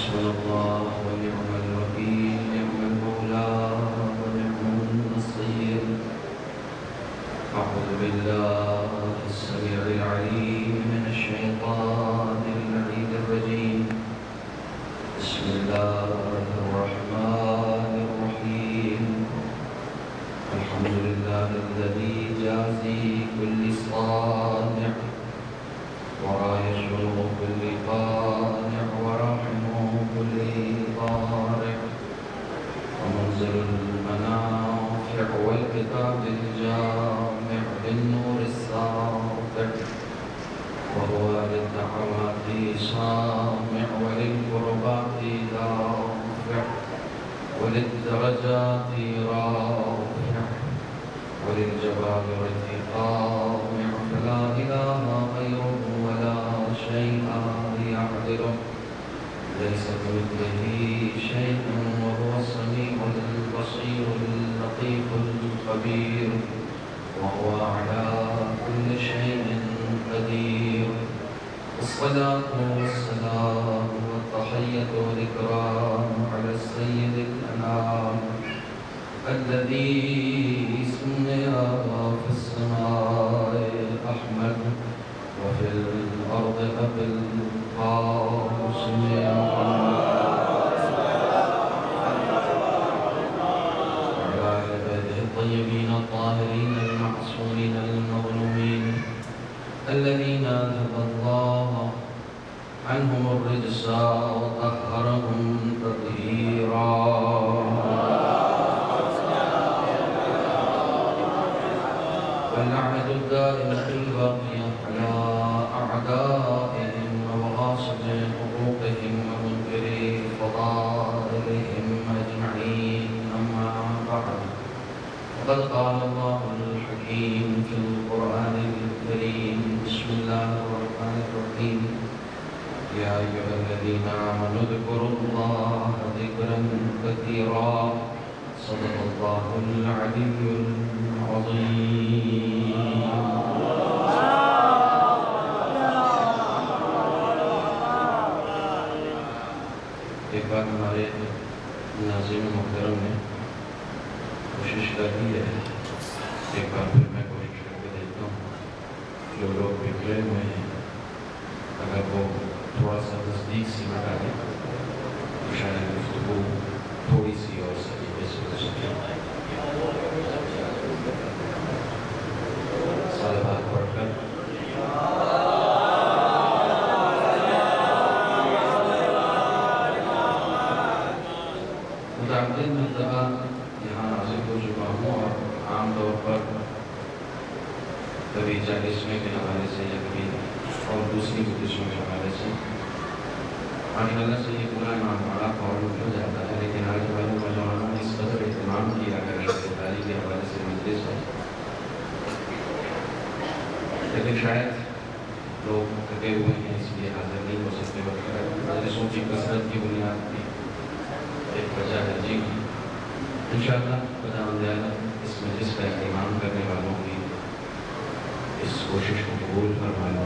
حسبنا الله ونعم الوكيل نعم المولى ونعم النصير. أعوذ بالله السميع العليم من الشيطان اللعين الرجيم. بسم الله الرحمن الرحيم. الحمد لله الذي جازي كل صانع ورايش كل قانع وراحم كل ضارع ومنزل المنافع والكتاب الجامع بالنور الساطع وهو للدعوات سامع وللقربات دافع وللدرجات رافع وللجبابرة قامع فلا إله غيره ولا شيء يعدله ليس كمثله شيء وهو السميع البصير اللطيف الخبير وهو على كل شيء قدير. الصلاة والسلام والتحية والإكرام على السيد الأنام الذي سمي في السماء أحمد وفي الأرض أبي القاسم وعلى عباده الطيبين الطاهرين المعصومين المظلومين الذين أذهب الله عنهم الرجس وطهرهم تطهيرا. واللعنة الدائمة الباقية على أعدائهم وغاصب حقوقهم ومنكري فضائلهم أجمعين. أما بعد، فقد قال الله الحكيم في القرآن الكريم. بسم الله الرحمن الرحيم. يا أيها الذين آمنوا اذكروا الله ذكرا كثيرا. صدق الله العلي العظيم. ایک بار ہمارے ناظرین محترم نے کوشش کر دی ہے، ایک بار پھر میں کوشش کر کے دیکھتا ہوں. جو لوگ بکھرے ہوئے ہیں اگر وہ تھوڑا سا تصدیق سی بتا دیں تو شاید گفتگو تھوڑی سی اور سلیقے سے ہو سکے. صلوات پڑھ کر متعدد مرتبہ یہاں حاضر ہو چکا ہوں اور عام طور پر کبھی 40ویں کے حوالے سے یا کبھی اور دوسری قسموں کے حوالے سے ماشاء اللہ سے یہ پورا امام باڑہ فوراً ہو جاتا ہے. لیکن آج والے نوجوانوں نے اس قدر اہتمام کیا اگر شکاری کے حوالے سے مجلس ہے، لیکن شاید لوگ تھکے ہوئے ہیں اس لیے حاضر نہیں ہو سکتے. مجلسوں کی کثرت کی بنیاد کی ایک وجہ ہے. جی انشاءاللہ خدا تعالیٰ اس مجلس کا اہتمام کرنے والوں کی اس کوشش کو قبول فرمائے،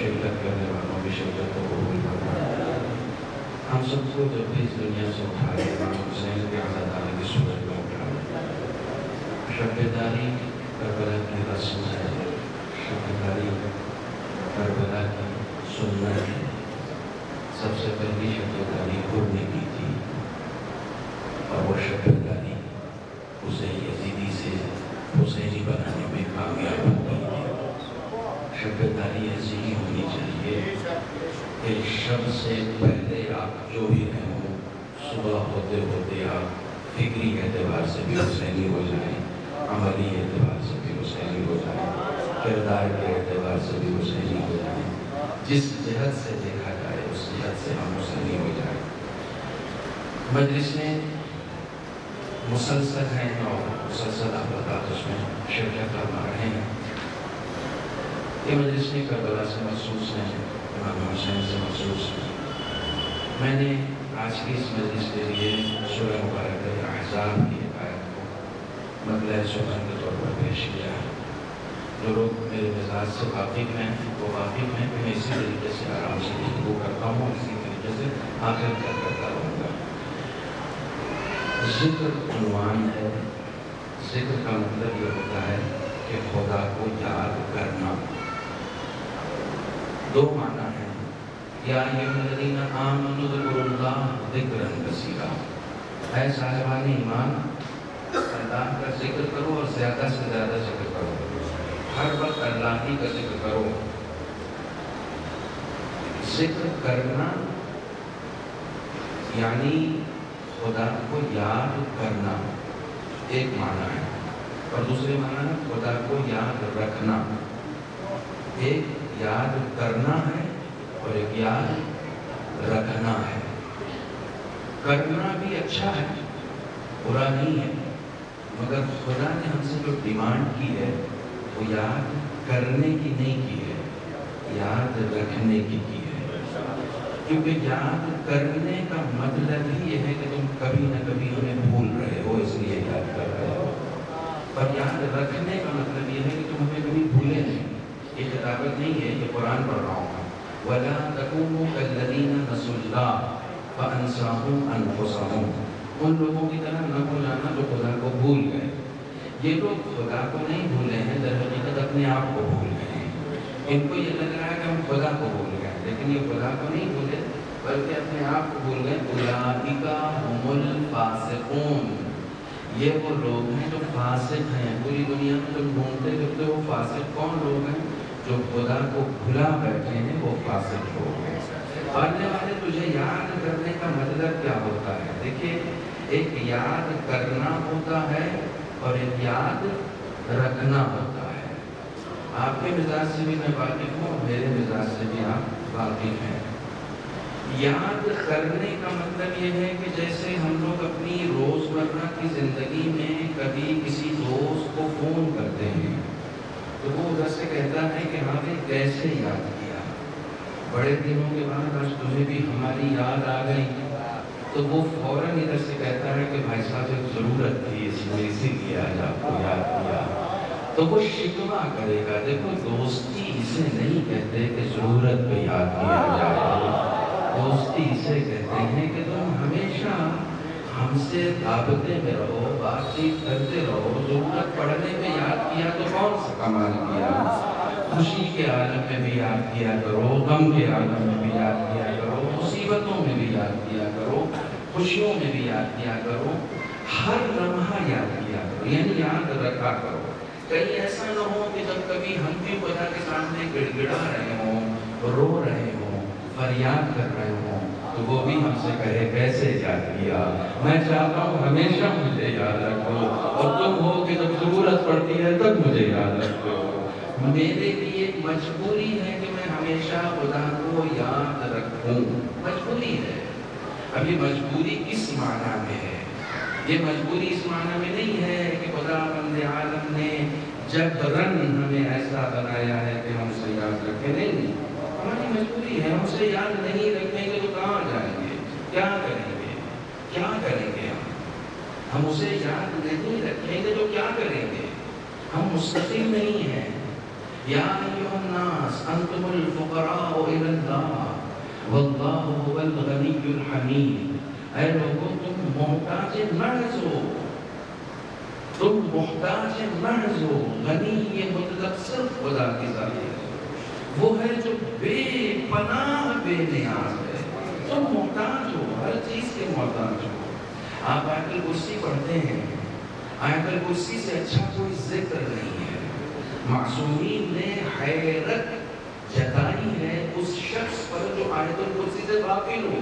شرکت کرنے والوں کی شرکت کو قبول فرمائے. ہم سب کو جب بھی اس دنیا سے اٹھائے امام حسین کے عزاداری کی صورت میں اٹھائے. شبداری کربلا کی رسم ہے، شبداری کربلا کی سنت ہے. سب سے پہلی شبداری خود نے کی تھی اور وہ شبداری اسے یزیدی سے حسینی بنانے میں کامیاب ہو گئی تھی. شبداری ایسی ہی ہونی چاہیے کہ شب سے پہلے آپ جو بھی رہے ہوں صبح ہوتے ہوتے آپ فکری اعتبار سے بھی حسینی ہو جائیں، عملی اعتبار سے بھی حسینی ہو جائیں، کردار کے اعتبار سے بھی حسینی ہو جائیں. جس جہت سے دیکھا جائے اس جہت سے ہم حسینی ہو جائیں. مجلس میں مسلسل ہیں اور مسلسل افراد اس میں شرکت کرنا رہے ہیں. یہ مجلس میں کربلا سے مخصوص ہیں، امام حسین سے مخصوص ہیں. میں نے آج کی اس مجلس کے لیے سورہ مبارکہ احزاب کی آیت کو مطلع سخن کے طور پر پیش کیا ہے. جو لوگ میرے مزاج سے واقف ہیں وہ واقف ہیں کہ میں اسی طریقے سے آرام سے گفتگو کرتا ہوں، اسی طریقے سے آخر کیا کرتا رہوں گا۔ ذکر عنوان ہے۔ ذکر کا مطلب یہ ہوتا ہے کہ خدا کو یاد کرنا۔ دو معنی ہیں، یا ایھا الذین آمنوا اذکروا اللہ ذکرا کثیرا، اے صاحبان ایمان اللہ کا ذکر کرو اور زیادہ سے زیادہ ذکر کرو، ہر وقت اللہ ہی کا ذکر کرو۔ ذکر کرنا یعنی خدا کو یاد کرنا ایک معنی ہے، اور دوسرے معنی ہے خدا کو یاد رکھنا۔ ایک یاد کرنا ہے اور ایک یاد رکھنا ہے۔ کرنا بھی اچھا ہے، برا نہیں ہے، مگر خدا نے ہم سے جو ڈیمانڈ کی ہے وہ یاد کرنے کی نہیں کی ہے، یاد رکھنے کی ہے۔ کیونکہ یاد کرنے کا مطلب ہی یہ ہے کہ تم کبھی نہ کبھی ہمیں بھول رہے ہو، اس لیے یاد کر رہے ہو، اور یاد رکھنے کا مطلب یہ ہے کہ تم ہمیں کبھی بھولے نہیں۔ یہ کتابت نہیں ہے، یہ قرآن پڑھ رہا ہوں۔ وَلَا تَكُونُوا كَالَّذِينَ نَسُوا اللَّهَ فَأَنسَاهُمْ أَنفُسَهُمْ، ان لوگوں کی طرح نہ ہو جانا جو خدا کو بھول گئے۔ یہ لوگ خدا کو نہیں بھولے ہیں، در حقیقت اپنے آپ کو بھول گئے ہیں۔ ان کو یہ لگ رہا ہے کہ ہم خدا کو بھول گئے، لیکن یہ خدا کو نہیں بھولے بلکہ اپنے آپ کو بھول گئے۔ اولئک ھم الفاسقون، یہ وہ لوگ ہیں جو فاسق ہیں۔ پوری دنیا میں تم ڈھونڈتے پھرتے ہو فاسق کون لوگ ہیں؟ جو خدا کو بھلا بیٹھے ہیں، وہ فاسق لوگ ہیں۔ پڑھنے والے تجھے یاد کرنے کا مطلب کیا ہوتا ہے؟ دیکھیے، ایک یاد کرنا ہوتا ہے اور ایک یاد رکھنا ہوتا ہے۔ آپ کے مزاج سے بھی میں واقف ہوں اور میرے مزاج سے بھی آپ واقف ہیں۔ یاد کرنے کا مطلب یہ ہے کہ جیسے ہم لوگ اپنی روزمرہ کی زندگی میں کبھی کسی دوست کو فون کرتے ہیں تو وہ ادھر سے کہتا ہے کہ ہاں بھائی کیسے یاد کیا، بڑے دنوں کے بعد آج تمہیں بھی ہماری یاد آ گئی، تو وہ فوراً ادھر سے کہتا ہے کہ بھائی صاحب ایک ضرورت تھی اس میں، اسی لیے آج آپ کو یاد کیا، تو وہ شکوہ کرے گا۔ دیکھو دوستی اسے نہیں کہتے کہ ضرورت پہ یاد کیا جائے، دوستی اسے کہتے ہیں کہ تم ہمیشہ ہم سے رابطے میں رہو، بات چیت کرتے رہو، ضرورت پڑنے پہ یاد کیا تو کون سا کمال کیا۔ خوشی کے عالم میں بھی یاد کیا کرو، غم کے عالم میں بھی یاد کیا کرو، مصیبتوں میں بھی یاد کیا کرو، خوشیوں میں بھی یاد کیا کرو، ہر لمحہ یاد کیا کرو، یعنی یاد رکھا کرو۔ کہیں ایسا نہ ہو کہ جب کبھی ہم بھی خدا کے سامنے گڑ گڑا رہے ہوں، رو رہے ہوں، فریاد کر رہے ہوں، تو وہ بھی ہم سے کہے کیسے یاد کیا۔ میں چاہتا ہوں ہمیشہ مجھے یاد رکھو، اور تم ہو کہ جب ضرورت پڑتی ہے تب مجھے یاد رکھو۔ میرے لیے مجبوری ہے کہ میں ہمیشہ خدا کو یاد رکھوں، مجبوری ہے۔ اب یہ مجبوری کس معنی میں ہے؟ یہ مجبوری اس معنی میں نہیں ہے کہ خدا بند عالم نے جبراً ہمیں ایسا بنایا ہے کہ ہم اسے یاد رکھیں، نہیں، ہماری مجبوری ہے۔ ہم اسے یاد نہیں رکھیں گے تو کہاں جائیں گے، کیا کریں گے، کیا کریں گے ہم اسے یاد نہیں رکھیں گے تو کیا کریں گے؟ ہم مستقل نہیں ہیں۔ یا ایھا الناس انتم الفقراء الی اللہ واللہ هو الغنی الحمید، اے لوگوں تم محتاج محض ہو، تم محتاج محض ہو۔ غنی یہ مطلب صرف خدا کی ذات ہے، وہ ہے جو بے پناہ بے نیاز ہے۔ تم محتاج ہو، ہر چیز کے محتاج ہو۔ آپ آیت الکرسی پڑھتے ہیں، آیت الکرسی سے اچھا کوئی ذکر نہیں ہے۔ معصومین نے حیرت جتائی ہے اس شخص پر جو آیت الکرسی سے غافل ہو۔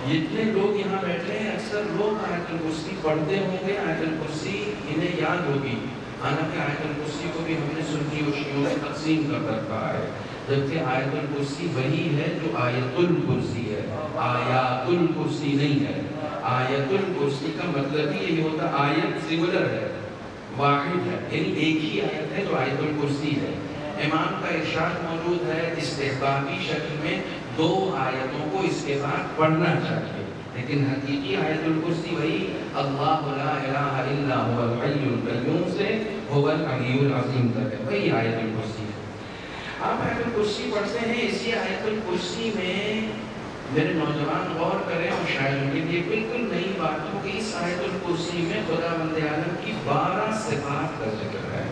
جتنے لوگ یہاں بیٹھے ہیں اکثر لوگ آیت الکرسی پڑھتے ہوں گے، آیت الکرسی انہیں یاد ہوگی، حالانکہ آیت الکرسی کو بھی ہم نے سنی وشیوں میں تقسیم کر رکھا ہے، جبکہ آیت الکرسی وہی ہے جو آیت الکرسی ہے، آیات الکرسی نہیں ہے۔ آیت الکرسی کا مطلب ہی یہی ہوتا ہے، آیت سنگولر ہے، واحد ہے، یعنی ایک ہی آیت ہے جو آیت الکرسی ہے۔ امام کا ارشاد موجود ہے استحبابی شکل میں 2 آیتوں کو اس کے بعد پڑھنا چاہیے، لیکن حقیقی آیت الکرسی وہی اللہ لا الہ الا هو الحی القیوم سے هو العلی العظیم تک ہے، وہی آیت الکرسی ہے۔ آپ آیت الکرسی پڑھتے ہیں، اسی آیت الکرسی میں میرے نوجوان غور کریں اور شاعروں کے لیے بالکل نئی باتوں کی اس آیت الکرسی میں خدا بند عالم کی 12 صفات کا ذکر ہے.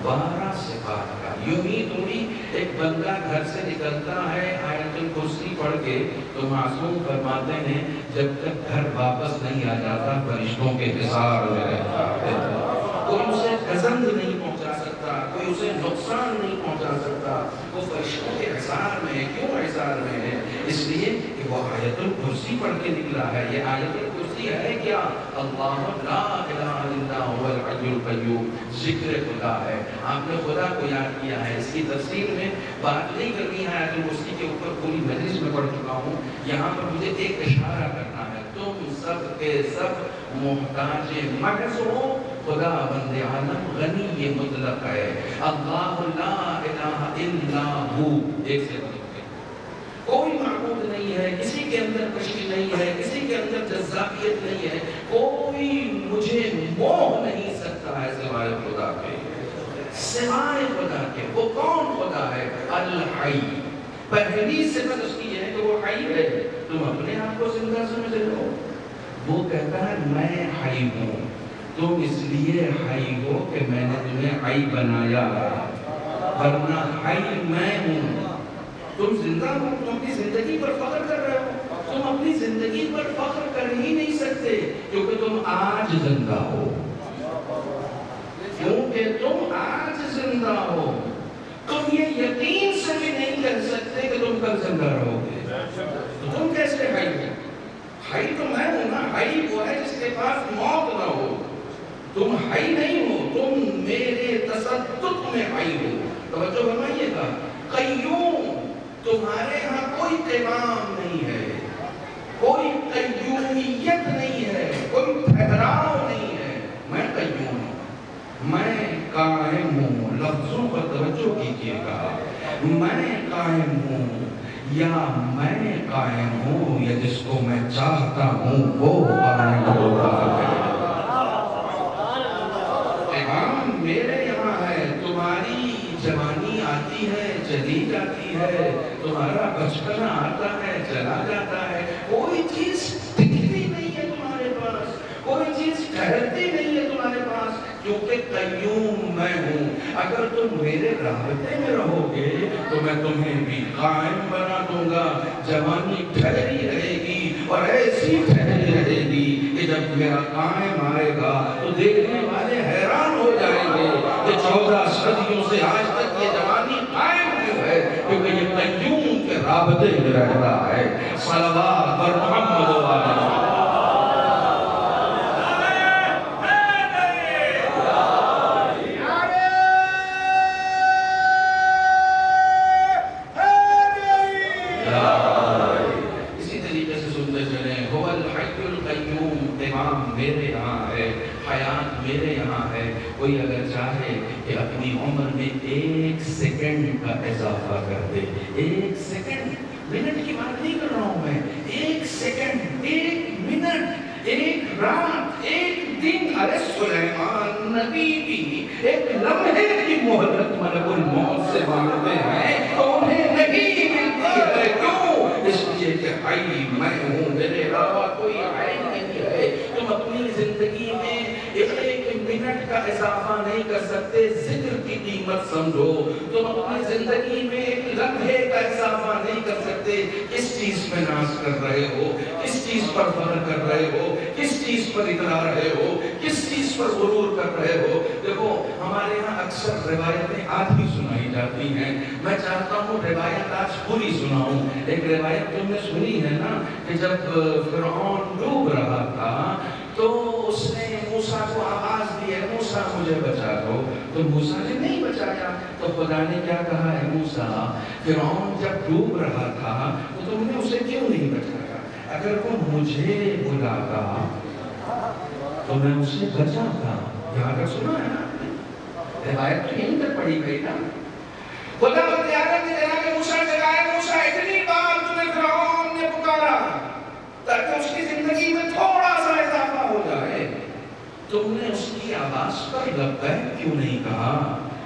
12 صفات کا. یوں ہی تھوڑی ایک بندہ گھر سے نکلتا ہے آیت الکرسی پڑھ کے تو معصوم فرماتے ہیں جب تک گھر واپس نہیں آ جاتا فرشتوں کے حصار میں رہتا ہے. کوئی اسے گزند نہیں پہنچا سکتا, کوئی اسے نقصان نہیں پہنچا سکتا. وہ فرشتوں کے حصار میں ہے. کیوں حصار میں ہے؟ اس لیے کہ وہ آیت الکرسی پڑھ کے نکلا ہے. یہ آیت الکرسی ہے کیا؟ اللہ لا الہ الا هو الحی القیوم, ذکر خدا ہے. آپ نے خدا کو یاد کیا ہے. اس کی تفسیر میں بات نہیں کرنی ہے آیت الکرسی کے اوپر, پوری مجلس میں پڑھ چکا ہوں. یہاں پر مجھے ایک اشارہ کرنا ہے. تم سب کے سب محتاج محض ہو, خدا بند عالم غنی مطلق ہے. اللہ لا الہ الا ہو, ایک سے کوئی معبود نہیں ہے, کسی کے اندر کشش نہیں ہے, کسی کے اندر جذابیت نہیں ہے, کوئی مجھے موہ نہیں سکتا ہے سوائے خدا کے, سوائے خدا کے. وہ کون خدا ہے؟ الحی. پہلی صفت اس کی یہ ہے کہ وہ حی ہے. تم اپنے آپ کو زندہ سمجھ رہے ہو. وہ کہتا ہے میں حی ہوں. تم اس لیے حی ہو کہ میں نے تمہیں حی بنایا, ورنہ حی میں ہوں. تم زندہ ہو, تم اپنی زندگی پر فخر کر رہے ہو. تم اپنی زندگی پر فخر کر ہی نہیں سکتے کیونکہ تم آج زندہ ہو. کیونکہ تم آج زندہ ہو. تم یہ یقین سے بھی نہیں کر سکتے کہ تم کل زندہ رہو گے. تو تم کیسے حی ہو؟ حی تو میں ہوں نا. حی وہ ہے جس کے پاس موت نہ ہو. تم حی نہیں ہو, تم میرے تصدق میں حی ہو. توجہ فرمائیے گا. قیوم, تمہارے ہاں کوئی قیام نہیں ہے, کوئی قیومیت نہیں ہے, کوئی ٹھہراؤ نہیں ہے. میں قیوم ہوں, میں قائم ہوں. لفظوں پر توجہ کیجیے گا. میں قائم ہوں یا میں قائم ہوں, یا جس کو میں چاہتا ہوں وہ قائم ہوتا ہے. میرے یہاں ہے. تمہاری جوانی آتی ہے, چلی جاتی ہے, تمہارا بچپنا آتا ہے, چلا جاتا ہے. کوئی چیز ٹکتی نہیں ہے تمہارے پاس, کوئی چیز ٹھہرتی نہیں ہے تمہارے پاس, کیونکہ قیوم میں ہوں. اگر تم میرے رابطے میں رہو گے تو میں تمہیں بھی قائم بنا دوں گا. جوانی ٹھہری رہے گی اور ایسی ٹھہری رہے گی کہ جب میرا قائم آئے گا تو دیکھنے والے حیران ہو جائیں گے کہ 14 صدیوں سے آج تک یہ جوانی قائم کیوں ہے, کیونکہ یہ قیوم کے رابطے میں رہتا ہے. صلوات پر محمد و آلہ. اسی طریقے سے سنتے چلیں. هو الحی القیوم, امام میرے یہاں ہے, حیات میرے یہاں ہے. کوئی اگر چاہے کہ اپنی عمر میں 1 سیکنڈ کا اضافہ کر دے, 1 سیکنڈ, منٹ کی بات نہیں کر رہا ہوں میں, 1 سیکنڈ, 1 منٹ, 1 رات, 1 دن. ارے سلیمان نبی بھی 1 لمحے کی مہلت ملک الموت سے مانگتے ہیں تو انہیں نہیں ملتی ہے. کیوں؟ اس لیے کہ حی میں ہوں, میرے علاوہ کوئی حی نہیں ہے. تم اپنی زندگی میں 1 منٹ کا اضافہ نہیں کر سکتے. ذکر کی قیمت سمجھو. تم اپنی زندگی میں 1 لمحے کا اضافہ نہیں کر سکتے. کس چیز میں ناز کر رہے ہو, کس چیز پر فخر کر رہے ہو, کس چیز پر اترا رہے ہو, کس چیز پر غرور کر رہے ہو. دیکھو ہمارے یہاں اکثر روایتیں آدھی سنائی جاتی ہیں. میں چاہتا ہوں روایت آج پوری سناؤں. ایک روایت تم نے سنی ہے نا کہ جب فرعون ڈوب رہا تھا تو اس نے موسیٰ کو آواز دی ہے, موسیٰ مجھے بچا دو. تو موسیٰ نے نہیں بچایا. تو خدا نے کیا کہا ہے, موسیٰ فرعون جب ڈوب رہا تھا تو تم نے اسے کیوں نہیں بچایا؟ اگر وہ مجھے بلاتا تو میں اسے بچاتا. یہاں تک سنا ہے نا, روایت تو یہیں تک پڑھی گئی نا. خدا بند عالم نے جناب موسیٰ سے کہا ہے, موسیٰ اتنی بار تمہیں فرعون نے پکارا تاکہ اس کی زندگی میں تھوڑا سا اضافہ ہو جائے, تم نے اس کی آواز پر لبیک کیوں نہیں کہا,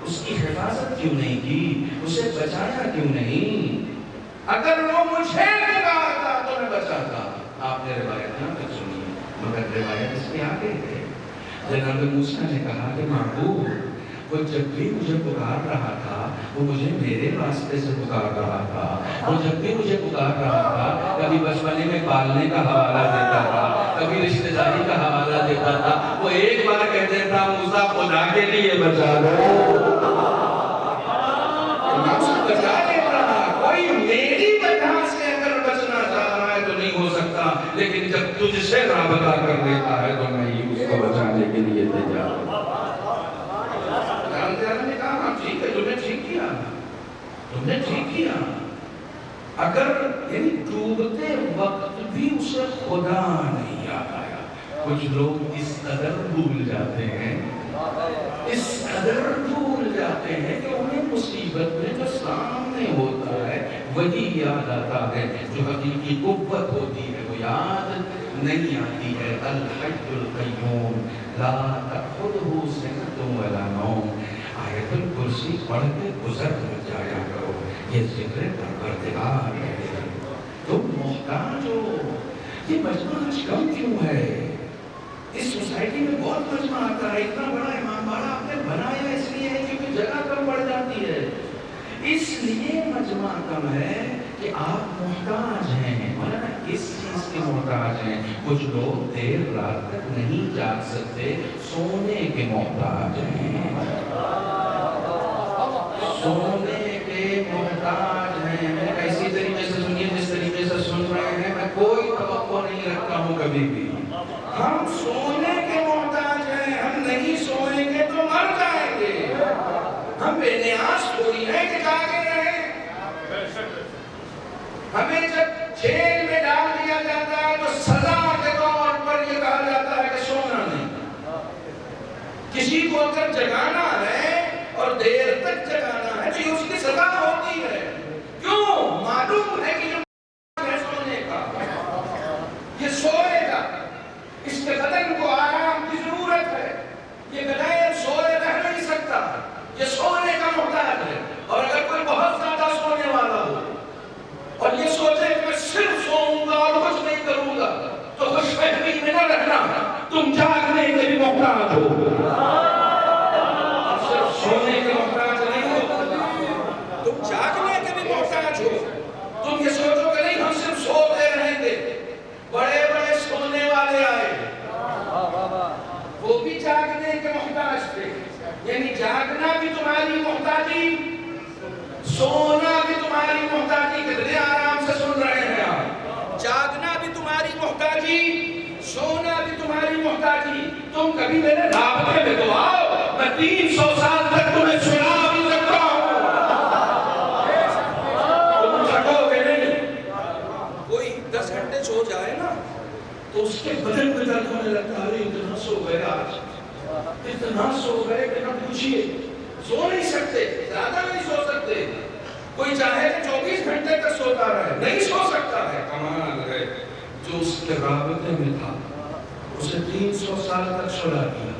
اس کی حفاظت کیوں نہیں کی, اسے بچایا کیوں نہیں؟ اگر وہ مجھے پکارتا بچا تھا. آپ نے روایت نہ تک سنی ہے مگر روایت اس کے آگے ہے. جناب موسیٰ نے کہا کہ معبود وہ جب بھی مجھے پکار رہا تھا وہ مجھے میرے واسطے سے پکار رہا تھا. وہ جب بھی مجھے پکار رہا تھا کبھی بچپنے میں پالنے کا حوالہ دیتا تھا, کبھی رشتہ داری کا حوالہ دیتا تھا. وہ ایک بار کہتے تھا موسیٰ خدا کے لیے بچا دو. بچا دیتا کوئی میری وجہ سے اگر بچنا چاہ رہا ہے تو نہیں ہو سکتا, لیکن جب تجھ سے رابطہ کر لیتا ہے تو میں اس کو بچانے کے لیے تیار ہوں. نے کہا ہاں ٹھیک ہے, تم نے ٹھیک کیا, تم نے ٹھیک کیا. اگر یعنی ڈوبتے وقت بھی اسے خدا نہیں یاد آیا. کچھ لوگ اس قدر بھول جاتے ہیں, اس قدر بھول جاتے ہیں کہ انہیں مصیبت میں جو سامنے ہوتا ہے وہی یاد آتا ہے, جو حقیقی قوت ہوتی ہے وہ یاد نہیں آتی ہے. الحی القیوم لا تأخذہ سنۃ ولا نوم. آیت الکرسی پڑھ کے گزر جایا کرو, یہ ذکر پروردگار ہے. تم محتاج ہو. یہ مجمع آج کم کیوں ہے؟ اس سوسائٹی میں بہت مجمع آتا ہے. اتنا بڑا امام باڑہ آپ نے بنایا اس لیے ہے کیونکہ جگہ کم پڑ جاتی ہے. اس لیے مجمع کم ہے کہ آپ محتاج ہیں, مولانا اس چیز کے محتاج ہیں. کچھ لوگ دیر رات تک نہیں جاگ سکتے, سونے کے محتاج ہیں, سونے کے محتاج ہیں. ایسی طریقے سے سنیے جس طریقے سے سن رہے ہیں. میں کوئی توقع نہیں رکھتا ہوں کبھی بھی. ہم سونے کے محتاج ہیں, ہم نہیں سوئیں گے تو مر جائیں گے. ہم بے نیاز تھوڑی ہیں کہ جاگے رہیں. ہمیں جب جیل میں ڈال دیا جاتا ہے تو سزا کے طور پر یہ کہا جاتا ہے کہ سونا نہیں. کسی کو اگر جگانا ہے اور دیر تک جگانا ہے تو یہ اس کی سزا ہوتی ہے. کیوں؟ معلوم ہے کہ یہ سونے کا, یہ سوئے گا, اس کے بدن کو آرام کی ضرورت ہے. یہ بغیر سوئے رہ نہیں سکتا, یہ سونے کا محتاج ہے. اور اگر کوئی بہت زیادہ سونے والا ہو اور یہ سوچے کہ میں صرف سوؤں گا اور کچھ نہیں کروں گا تو خوش فہمی میں نہ رہنا, تم جاگنے کے بھی محتاج ہو. صرف سونے کے محتاج نہیں ہو, تم جاگنے کے بھی محتاج ہو. تم یہ سوچو کہ نہیں ہم صرف سوتے رہیں گے. بڑے بڑے سونے والے آئے, وہ بھی جاگنے کے محتاج تھے. یعنی جاگنا بھی تمہاری محتاجی, سونا بھی تمہاری محتاجی. کتنے آرام سے سن رہے ہیں آپ. جاگنا بھی تمہاری محتاجی, سونا بھی تمہاری محتاجی. تم کبھی میرے رابطے میں تو آؤ, میں 300 سال تک تمہیں سنا بھی سکتا ہوں. تم تھکو گے نہیں. کوئی 10 گھنٹے سو جائے نا تو اس کے بدن میں درد ہونے لگتا ہے. اتنا سو گئے آج, اتنا سو گئے کہ نہ پوچھئے. سو نہیں سکتے, زیادہ نہیں سو سکتے. کوئی چاہے کہ 24 گھنٹے تک سوتا رہے, نہیں سو سکتا ہے. کمال ہے, جو اس کے رابطے میں تھا اسے 300 سال تک سلا دیا,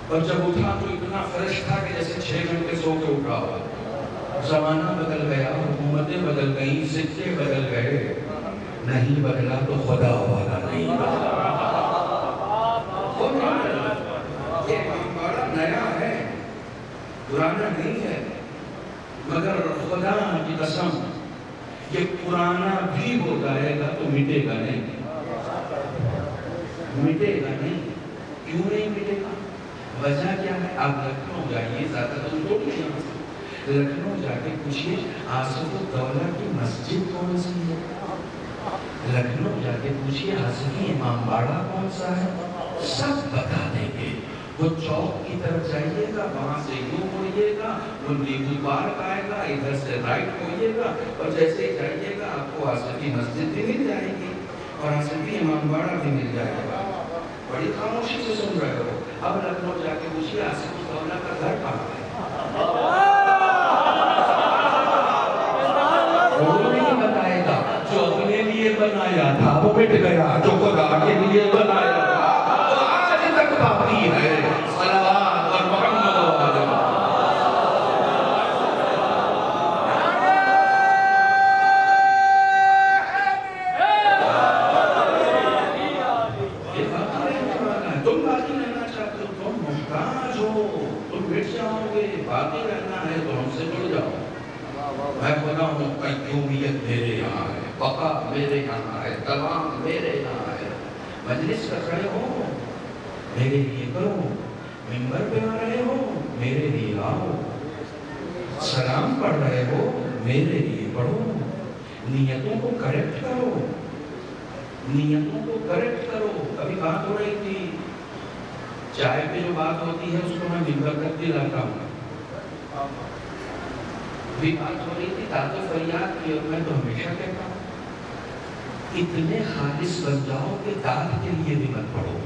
اور جب اٹھا تو اتنا فریش تھا کہ جیسے 6 گھنٹے سو کے اٹھا ہوا. زمانہ بدل گیا, حکومتیں بدل گئیں, سکے بدل گئے, نہیں بدلا تو خدا والا نہیں بدلا. یہ ہمارا نیا ہے, پرانا نہیں ہے. مگر خدا کی قسم یہ پرانا بھی ہو جائے گا تو مٹے گا نہیں, مٹے گا نہیں. کیوں نہیں مٹے گا؟ وجہ کیا ہے؟ آپ لکھنؤ جائیے, زیادہ تو لوگ نہیں یہاں سے, لکھنؤ جا کے پوچھئے آصف الدولہ کی مسجد کون سی ہے. لکھنؤ جا کے پوچھئے حسنی امام باڑہ کون سا ہے, سب بتا دیں گے. وہ چوک کی طرف جائیے گا, وہاں سے یوں ہوئیے گا, وہ نیبو پارک آئے گا, ادھر سے رائٹ ہوئیے گا, اور جیسے ہی جائیے گا آپ کو آصفی مسجد بھی مل جائے گی اور آصفی امام باڑہ بھی مل جائے گا. بڑی خاموشی سے سن رہے ہو. اب لکھنؤ جا کے پوچھئے آصف الدولہ کا گھر کہاں ہے, وہ نہیں بتائے گا. جو اپنے لیے بنایا تھا وہ مٹ گیا, جو خدا کے لیے بنایا تھا وہ آج تک باقی ہے. صلوات اور محمد و آدم. یہاں ہے، تمام میرے یہاں ہے۔ مجلس کر رہے ہو میرے لیے کرو، ممبر پہ آ رہے ہو میرے لیے آؤ، سلام پڑھ رہے ہو میرے لیے پڑھو، نیتوں کو کریکٹ کرو، نیتوں کو کریکٹ کرو۔ ابھی بات ہو رہی تھی چائے پہ جو بات ہوتی ہے اس کو میں ممبر تک بھی لاتا ہوں۔ ابھی بات ہو رہی تھی داد و فریاد کی، اور میں تو ہمیشہ کہتا ہوں اتنے خالص بن جاؤ کہ داد کے لیے بھی مت پڑھو،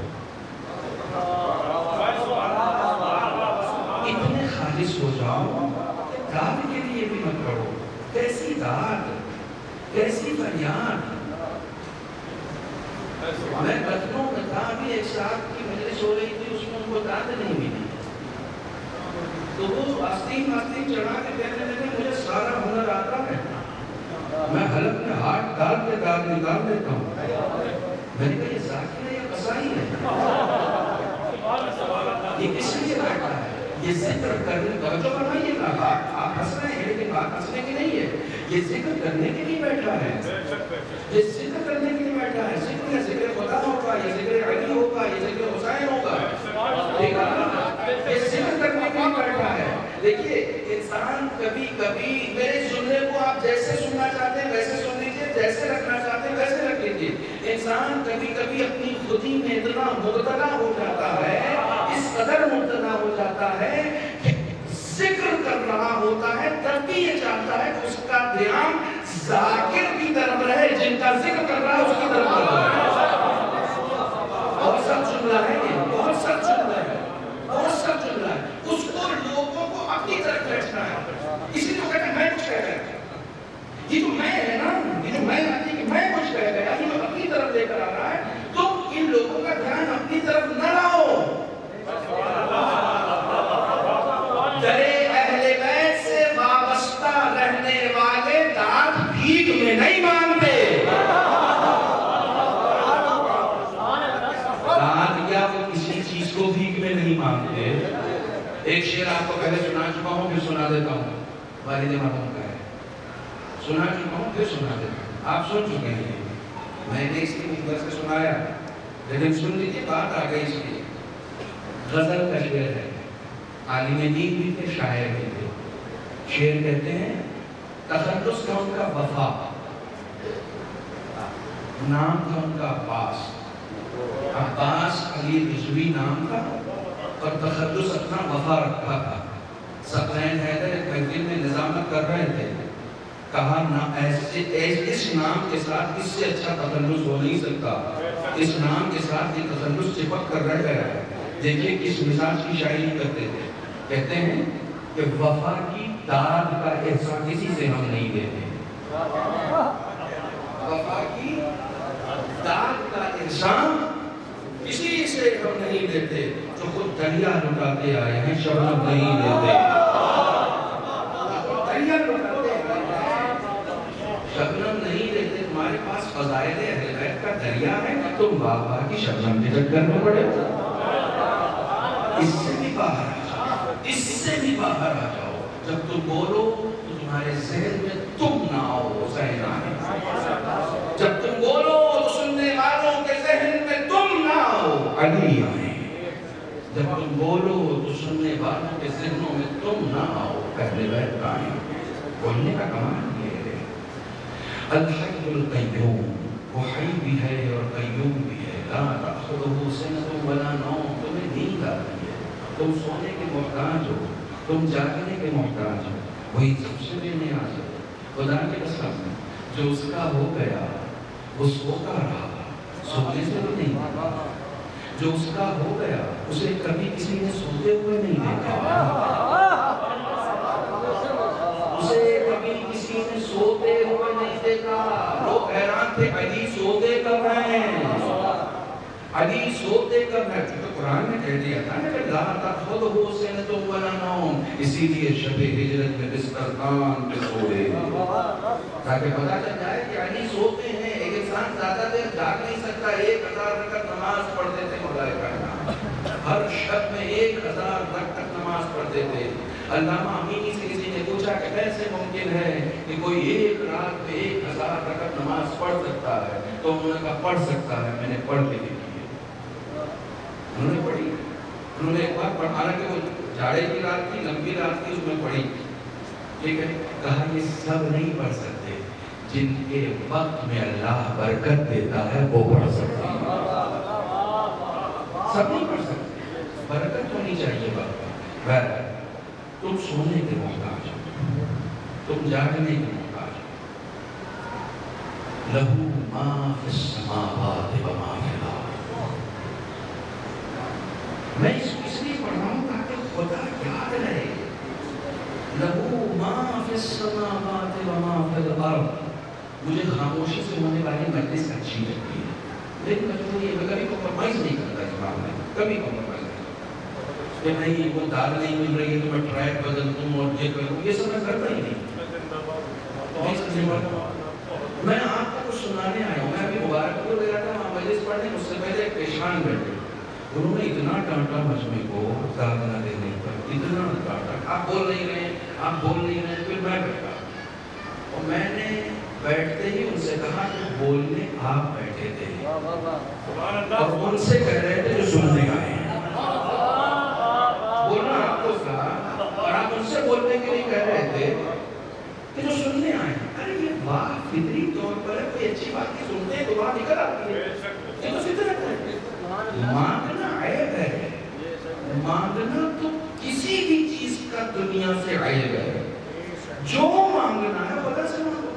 اتنے خالص ہو جاؤ کہ داد کے لیے بھی مت پڑھو۔ کیسی داد، کیسی فریاد۔ میں لکھنؤ میں تھا، ابھی ایک صاحب کی مجلس ہو رہی تھی، اس میں ان کو داد نہیں ملی، تو وہ آستین چڑھا کے کہنے لگے مجھے سارا ہنر آتا ہے، میں حلق میں ہاتھ ڈال کے داد نکال دیتا ہوں۔ میں نے کہا یہ ذاکر ہے یا قصائی ہے؟ یہ کس لیے بیٹھا ہے؟ یہ ذکر کرنے کا جو بنائیے گا، آپ ہنس رہے ہیں لیکن بات ہنسنے کی نہیں ہے، یہ ذکر کرنے کے لیے بیٹھا ہے، یہ ذکر کرنے کے لیے بیٹھا ہے۔ ذکر یا ذکر خدا ہوگا، یا ذکر علی ہوگا، یا ذکر حسین ہوگا، یہ ذکر کرنے کے لیے بیٹھا ہے۔ دیکھیے انسان کبھی کبھی، میرے سننے کو آپ جیسے سننا چاہتے ہیں ویسے سن لیجیے، جیسے رکھنا چاہتے ہیں ویسے رکھ لیجیے۔ انسان کبھی کبھی اپنی خودی میں اتنا مبتلا ہو جاتا ہے، اس قدر مبتلا ہو جاتا ہے کہ ذکر کر رہا ہوتا ہے تب بھی یہ چاہتا ہے کہ اس کا دھیان ذاکر کی طرف رہے، جن کا ذکر کر رہا ہے اس کی طرف رہے۔ بہت سخت جملہ ہے یہ، بہت سخت جملہ ہے، بہت سخت جملہ ہے۔ اس کو لوگوں کو اپنی طرف کھینچنا ہے، اسی کو کہتے ہیں میں کچھ کہہ گیا، یہ جو میں ہے نا، یہ جو میں آتی ہے کہ میں کچھ کہہ گیا، یہ جو اپنی طرف لے کر آ رہا ہے، تو ان لوگوں کا دھیان اپنی طرف نہ لاؤ۔ درے اہل بیت سے وابستہ رہنے والے داد بھیک میں نہیں مانتے۔ داد کیا وہ کسی چیز کو بھیک میں نہیں مانتے۔ ایک شعر آپ کو پہلے سنا چکا ہوں، پھر سنا دیتا ہوں، والد مرحوم کا ہے، سنا چکا ہوں پھر سنا دیتا ہوں، آپ سن چکے ہیں، میں نے اس کی مقدر سے سنایا، لیکن سن لیجیے بات آ گئی اس کی۔ غزل کا شعر ہے، عالم دین بھی تھے، شاعر بھی تھے۔ شعر کہتے ہیں تخلص تھا ان کا وفا، نام تھا ان کا عباس، عباس علی رضوی نام تھا، اور تخلص اپنا وفا رکھا تھا۔ ثقلین حیدر ایک محفل میں نظامت کر رہے تھے، کہا اس نام کے ساتھ اس سے اچھا تخلص ہو نہیں سکتا، اس نام کے ساتھ یہ تخلص چپک کر رہ گیا ہے۔ دیکھیے کس مزاج کی شاعری کرتے تھے، کہتے ہیں کہ وفا کی داد کا احسان کسی سے ہم نہیں دیتے، وفا کی داد کا احسان کسی سے ہم نہیں دیتے، جو خود دریا لٹاتے آئے ہیں شبنم نہیں دیتے، دریا لٹاتے آئے ہیں شبنم نہیں دیتے۔ تمہارے پاس فضائل اہل بیت کا دریا ہے، تم واہ واہ کی شبنم بھی کرنے پڑے، اس سے بھی باہر آ جاؤ، اس سے بھی باہر آ جاؤ۔ جب تم بولو تو تمہارے ذہن میں تم نہ آؤ، حسین آئے۔ جب تم بولو تو سننے والوں کے ذہن میں تم نہ آؤ، علی آئے۔ جب تم بولو تو سننے والوں کے ذہنوں میں تم نہ آؤ، اہل بیت آئے۔ بولنے کا کمال یہ ہے، الحی القیوم، وہ حی بھی ہے اور قیوم بھی ہے، لا تأخذہ سنۃ ولا نوم، تمہیں نیند آتی ہے، تم سونے کے محتاج ہو، تم جاگنے کے محتاج ہو، وہی سب سے بے نیاز ہے۔ خدا کی قسم جو اس کا ہو گیا وہ سوتا رہا، سونے سے بھی نہیں دیکھا، جو اس کا ہو گیا اسے کبھی کسی نے سوتے ہوئے نہیں دیکھا، اسے کبھی کسی نے سوتے ہوئے نہیں دیکھا۔ لوگ حیران تھے علی سوتے کب ہیں، علی سوتے کب ہے، کیونکہ قرآن نے کہہ دیا تھا کہ لا تأخذہ سنۃ ولا نوم، اسی لیے شب ہجرت میں بسترخوان پہ سوئے، تاکہ پتہ چل جائے کہ علی سوتے ہیں۔ ایک انسان زیادہ دیر جاگ نہیں سکتا، 1000 رکعت نماز پڑھتے تھے مولا کائنات، ہر شب میں 1000 رکعت نماز پڑھتے تھے۔ علامہ امینی سے کسی نے پوچھا کہ کیسے ممکن ہے کہ کوئی ایک رات میں 1000 رکعت نماز پڑھ سکتا ہے؟ تو انہوں نے کہا پڑھ سکتا ہے، میں نے پڑھ کے دیکھی ہے۔ انہوں نے پڑھی، انہوں نے ایک بار پڑھا، حالانکہ وہ جاڑے کی رات تھی، لمبی رات تھی، اس میں پڑھی، لیکن کہا یہ سب نہیں پڑھ سکتے، جن کے وقت میں اللہ برکت دیتا ہے وہ پڑھ سکتے ہیں۔ سب نہیں پڑھ سکتے، برکت ہونی چاہیے وقت میں۔ تم سونے کے محتاج ہو، تم جاگنے کے محتاج ہو۔ لہو ما فی السماوات و ما فی الارض۔ میں اس لیے پڑھ رہا ہوں تاکہ خدا یاد رہے۔ لہو ما فی السماوات و ما فی الارض۔ مجھے خاموشی سے ہونے والی مجلس اچھی لگتی ہے، لیکن مجبوری ہے، میں کبھی کمپرومائز نہیں کرتا اس معاملے میں، کبھی کمپرومائز نہیں کرتا کہ نہیں وہ دال نہیں مل رہی ہے تو میں ٹریک بدل دوں اور یہ کروں، یہ سب میں کرتا ہی نہیں۔ میں آپ کو کچھ سنانے آیا ہوں۔ میں ابھی مبارک پور گیا تھا، وہاں مجلس پڑھنے، اس سے پہلے ایک پیشان بیٹھے، انہوں نے اتنا ڈانٹا مجمع کو دال نہ دینے پر، اتنا ڈانٹا، آپ بول نہیں رہے ہیں، آپ بول نہیں رہے ہیں۔ پھر میں بیٹھا اور میں نے بیٹھتے ہی ان سے کہا کہ بولنے آپ بیٹھے تھے اور ان سے کہہ رہے تھے جو سننے آئے ہیں۔ بولنا آپ کو تھا اور آپ ان سے بولنے کے لیے کہہ رہے تھے کہ جو سننے آئے ہیں۔ ارے یہ بات فطری طور پر ہے، کوئی اچھی بات کی سنتے ہیں تو بات نکل آتی ہے، یہ تو فطرت ہے۔ مانگنا عیب ہے، مانگنا تو کسی بھی چیز کا دنیا سے عیب ہے۔ جو مانگنا ہے خدا سے مانگو۔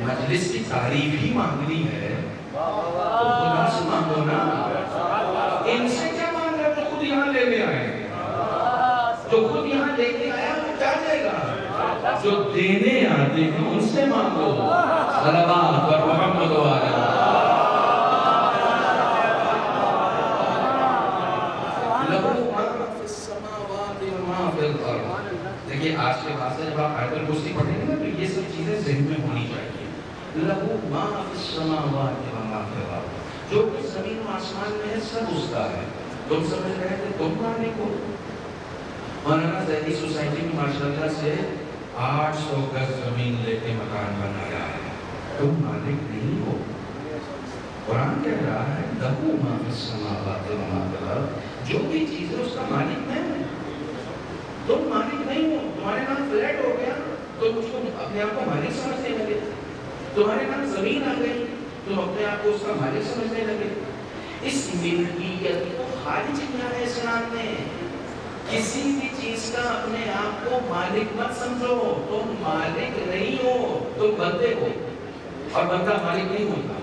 مجلس کی تعریف ہی مانگنی ہے تو خدا سے مانگو نا۔ ان سے کیا مانگ رہے؟ جو خود یہاں لینے آئے ہیں، جو خود یہاں لینے آیا وہ کیا دے گا؟ جو دینے آتے ہیں ان سے مانگو۔ صلوات اور محمد و آلہ۔ لہو ما فی السماوات و ما فی الارض۔ دیکھیے آج کے بعد سے جب آپ آیت الکرسی پڑھیں گے نا تو یہ سب چیزیں ذہن میں ہونی چاہیے۔ لہو ما فی السماوات و ما فی الارض۔ جو کچھ زمین و آسمان میں ہے سب اس کا ہے۔ تم سمجھ رہے تھے تم مالک ہو؟ مولانا زیدی سوسائٹی میں ماشاءاللہ سے 800 گز زمین لے کے مکان بنایا ہے، تم مالک نہیں ہو۔ قرآن کہہ رہا ہے لہو ما فی السماوات و ما فی الارض، جو بھی چیز ہے اس کا مالک میں ہوں، تم مالک نہیں ہو۔ تمہارے نام فلیٹ ہو گیا تو مجھ کو اپنے آپ کو مالک سمجھنے لگے، تمہارے نام زمین آ گئی تم اپنے آپ کو اس کا مالک سمجھنے لگے۔ اس ملکیت کو خارج کیا ہے اسلام نے۔ کسی بھی چیز کا اپنے آپ کو مالک مت سمجھو، تم مالک نہیں ہو، تم بندے ہو، اور بندہ مالک نہیں ہوتا۔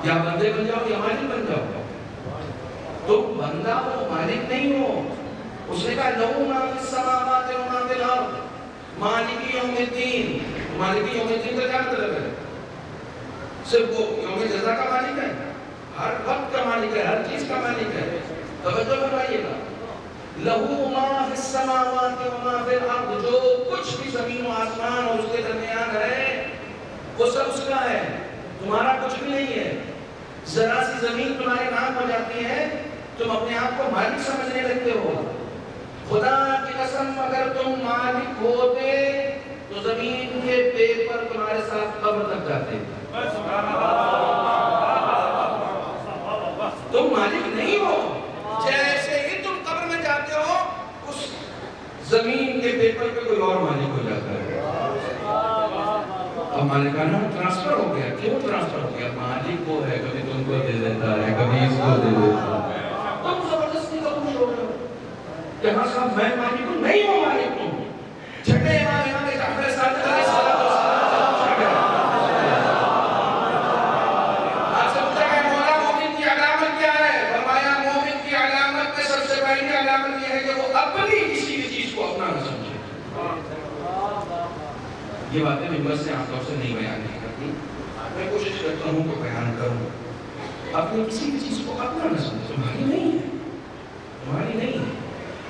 یا بندے بن جاؤ یا مالک بن جاؤ، تم بندہ ہو، مالک نہیں ہو۔ اس نے کہا لہو ما فی السماوات و ما فی الارض مالک یوم الدین۔ مالک یوم الدین کا کیا مطلب ہے؟ صرف وہ یوم جزا کا مالک ہے، ہر وقت کا مالک ہے، ہر چیز کا مالک ہے۔ توجہ فرمائیے گا، لہو ما فی السماوات و ما فی الارض، جو کچھ بھی زمین و آسمان اور اس کے درمیان ہے وہ سب اس کا ہے، تمہارا کچھ بھی نہیں ہے۔ ذرا سی زمین تمہارے نام ہو جاتی ہے تم اپنے آپ کو مالک سمجھنے لگتے ہو۔ خدا کی قسم اگر تم مالک ہوتے تو زمین کے پیپر تمہارے ساتھ قبر تک جاتے۔ تم مالک نہیں ہو، جیسے ہی تم قبر میں جاتے ہو اس زمین کے پیپر پہ کوئی اور مالک ہو جاتا ہے۔ اب مالکانہ ٹرانسفر ہو گیا۔ کیوں ٹرانسفر ہو گیا؟ مالک وہ ہے، کبھی تم کو دے دیتا ہے، کبھی اس کو دے دیتا ہے۔ تم زبردستی کا خوش ہو رہے ہو یہاں صاحب میں مالک ہوں، نہیں ہوں مالک تم۔ چھٹے امام جعفر صادق علیہ السلام آپ سے پوچھا کہ مولا مومن کی علامت کیا ہے؟ فرمایا مومن کی علامت میں سب سے پہلی علامت یہ ہے کہ وہ اپنی کسی بھی چیز کو اپنا نہ سمجھے۔ یہ باتیں ممبر سے عام طور سے نہیں بیان نہیں کرتی، میں کوشش کرتا ہوں کہ بیان کروں۔ اپنی کسی بھی چیز کو اپنا نہ سمجھے، تمہاری نہیں ہے، تمہاری نہیں ہے۔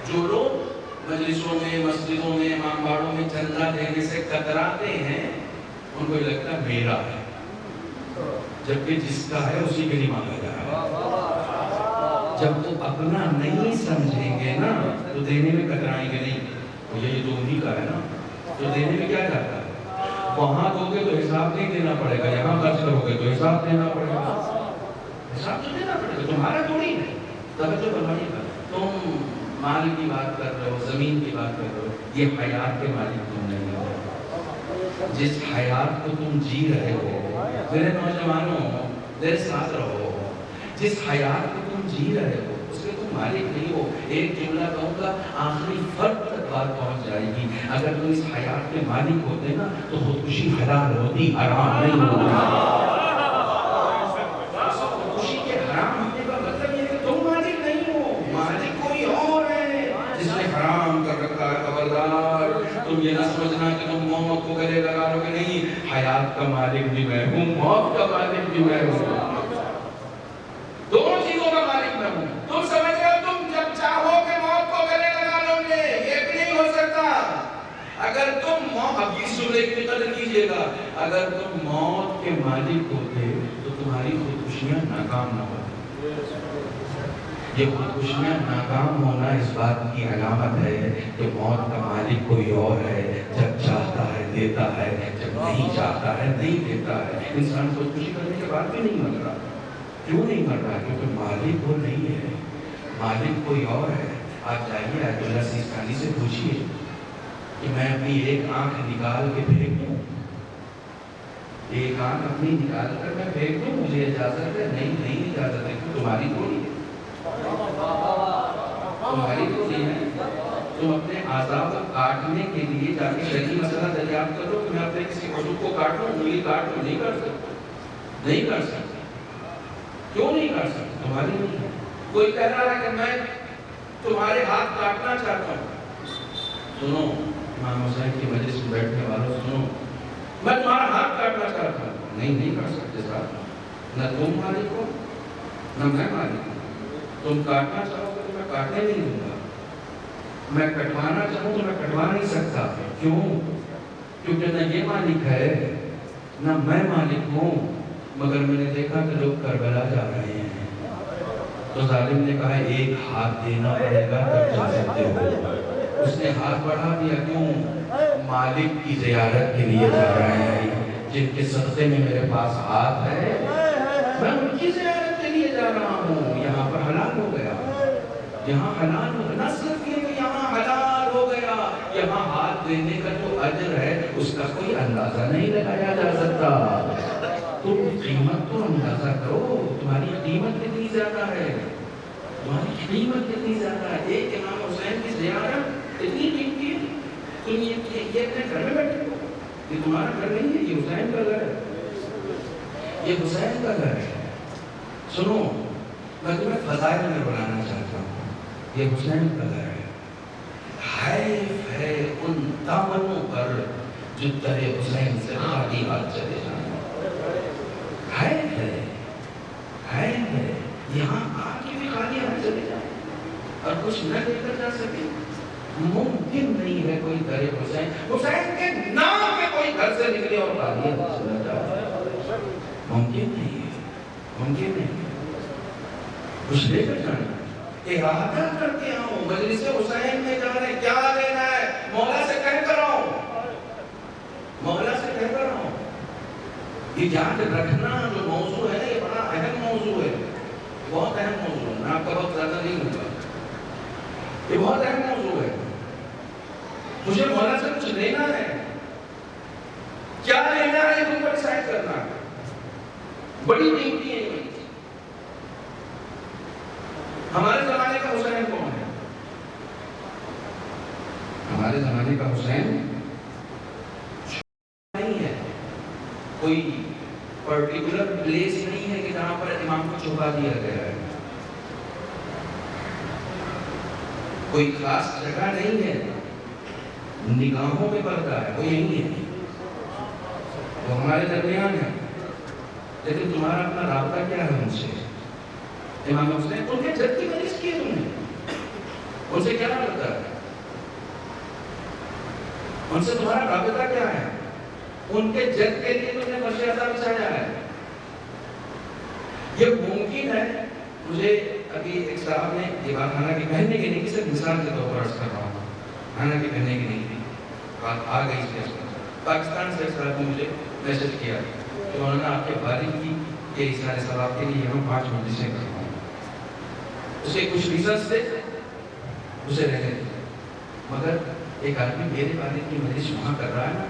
جو لوگ مجلسوں میں، مسجدوں میں، امام باڑوں میں چندہ دینے سے کتراتے ہیں ان کو لگتا ہے میرا ہے، جبکہ جس کا ہے اسی کے لیے مانگا جا رہا ہے۔ جب وہ اپنا نہیں سمجھیں گے نا تو دینے میں کترائیں گے نہیں، یہ تو انہی کا ہے نا، تو دینے میں کیا جاتا ہے؟ وہاں دو گے تو حساب نہیں دینا پڑے گا، یہاں خرچ کرو گے تو حساب دینا پڑے گا۔ حساب تو دینا پڑے گا، تمہارا تھوڑی ہے۔ توجہ فرمائیے گا، تم مال کی بات کر رہے ہو، زمین کی بات کر رہے ہو، یہ حیات کے مالک تم نہیں ہو۔ جس حیات کو تم جی رہے ہو، میرے نوجوانوں میرے ساتھ رہو، جس حیات کو تم جی رہے ہو اس کے تم مالک نہیں ہو۔ ایک جملہ کہوں گا، آخری فرد تک بات پہنچ جائے گی۔ اگر تم اس حیات کے مالک ہوتے نا تو خودکشی حلال ہوتی، حرام نہیں ہوتی۔ خودکشی کے حرام ہونے کا مطلب یہ کہ تم مالک نہیں ہو، مالک کوئی اور ہے جس نے حرام کر رکھا ہے۔ خبردار تم یہ نہ سمجھنا کہ تم موت کو گلے لگا لو کہ نہیں، حیات کا مالک بھی میں ہوں، موت کا مالک بھی میں ہوں، دونوں چیزوں کا مالک میں ہوں۔ تم سمجھ رہے ہو تم جب چاہو کہ موت کو گلے لگا لو گے، یہ بھی نہیں ہو سکتا۔ اگر تم موت، اب اس جملے کی قدر کیجئے گا، اگر تم موت کے مالک ہوتے تو تمہاری خودکشیاں ناکام نہ ہوتی۔ یہ خودکشیاں ناکام ہونا اس بات کی علامت ہے کہ موت کا مالک کوئی اور ہے، جب چاہتا ہے دیتا ہے، جب نہیں چاہتا ہے نہیں دیتا ہے۔ انسان خودکشی کرنے کے بعد بھی نہیں مر رہا، کیوں نہیں مر رہا؟ کیونکہ مالک وہ نہیں ہے، مالک کوئی اور ہے۔ آپ جائیے آیت اللہ سیستانی سے پوچھئے کہ میں اپنی ایک آنکھ نکال کے پھینک دوں، ایک آنکھ اپنی نکال کر میں پھینک دوں، مجھے اجازت ہے؟ نہیں، نہیں اجازت ہے، کیوں؟ تمہاری تھوڑی ہے، تمہاری تو نہیں ہے۔ تم اپنے اعضاء کو کاٹنے کے لیے جا کے شرعی مسئلہ دریافت کرو کہ میں اپنے کسی عضو کو کاٹوں، انگلی کاٹوں، نہیں کر سکتے، نہیں کر سکتے۔ کیوں نہیں کر سکتے؟ تمہاری نہیں ہے۔ کوئی کہہ رہا ہے کہ میں تمہارے ہاتھ کاٹنا چاہتا ہوں، سنو امام حسین کی مجلس میں بیٹھنے والوں سنو، میں تمہارا ہاتھ کاٹنا چاہتا ہوں، نہیں، نہیں کر سکتے صاحب، نہ تم مالک ہو نہ میں مالک ہوں۔ تم کاٹنا چاہو گے تو میں کاٹنے نہیں دوں گا، میں کٹوانا چاہوں تو میں کٹوا نہیں سکتا۔ کیوں؟ کیونکہ نہ یہ مالک ہے نہ میں مالک ہوں۔ مگر میں نے دیکھا کہ لوگ کربلا جا رہے ہیں تو ظالم نے کہا ایک ہاتھ دینا پڑے گا تب جا سکتے ہو۔ اس نے ہاتھ بڑھا دیا، کیوں؟ مالک کی زیارت کے لیے جا رہے ہیں، جن کے صدقے میں میرے پاس ہاتھ ہے، میں ان کی زیارت کے لیے جا رہا ہوں۔ یہاں پر حلال ہو گیا، یہاں حلال ہو گیا، نہ صرف یہ کہ یہاں حلال ہو گیا، یہاں ہاتھ دینے کا جو اجر ہے اس کا کوئی اندازہ نہیں لگایا جا سکتا۔ تم قیمت تو اندازہ کرو، تمہاری قیمت کتنی زیادہ ہے، تمہاری قیمت کتنی زیادہ ہے۔ ایک امام حسین کی زیارت اتنی قیمتی ہے، تم یہ اپنے گھر میں بیٹھے ہو، یہ تمہارا گھر نہیں ہے، یہ حسین کا گھر ہے، یہ حسین کا گھر ہے۔ سنو، میں تمہیں فضائل میں بلانا چاہتا ہوں، یہ حسین کا گھر ہے۔ حیف ہے ان دامنوں پر جو در حسین سے خالی ہاتھ چلے جائیں، ہے یہاں آ کے بھی خالی ہاتھ چلے جائیں اور کچھ نہ لے کر جا سکے۔ ممکن نہیں ہے کوئی در حسین کے نام پہ کوئی گھر سے نکلے اور خالی ہاتھ چلا جائے، ممکن نہیں ہے، ممکن نہیں ہے۔ کچھ لے کر جانا، ارادہ کر کے آؤ، مجلس حسین میں جا رہے، کیا لینا ہے مولا سے کہہ کر آؤ، مولا سے کہہ کر آؤ۔ یہ یاد رکھنا جو موضوع ہے یہ بڑا اہم موضوع ہے، بہت اہم موضوع ہے، میں آپ کا وقت زیادہ نہیں ہوگا، یہ بہت اہم موضوع ہے۔ مجھے مولا سے کچھ لینا ہے، کیا لینا ہے تم کو ڈیسائیڈ کرنا ہے، بڑی قیمتی ہے۔ ہمارے زمانے کا حسین کون ہے؟ ہمارے زمانے کا حسین نہیں ہے، کوئی پرٹیکولر پلیس نہیں ہے کہ جہاں پر امام کو چھپا دیا گیا ہے، کوئی خاص جگہ نہیں ہے، نگاہوں میں پڑتا ہے، وہ یہی ہے، وہ ہمارے درمیان ہے۔ لیکن تمہارا اپنا رابطہ کیا ہے ان سے؟ امام حسین ان کے جد کی مجلس کی ہے تم نے، ان سے کیا رابطہ ہے؟ ان سے تمہارا رابطہ کیا ہے؟ ان کے جد کے لیے تم نے فرش اعظم بچھایا ہے۔ یہ ممکن ہے، مجھے ابھی ایک صاحب نے یہ بات حالانکہ کہنے کی نہیں، صرف مثال کے طور پر عرض کر رہا ہوں، حالانکہ کہنے کی نہیں تھی، بات آ گئی تھی پاکستان سے صاحب نے مجھے میسج کیا کہ مولانا آپ کے والد کی یہ اظہار ثواب کے لیے ہم 5 مجلسیں کر رہے ہیں. اسے کچھ ریزنس تھے اسے رہنے دے، مگر ایک آدمی میرے والد کی مجلس وہاں کر رہا ہے نا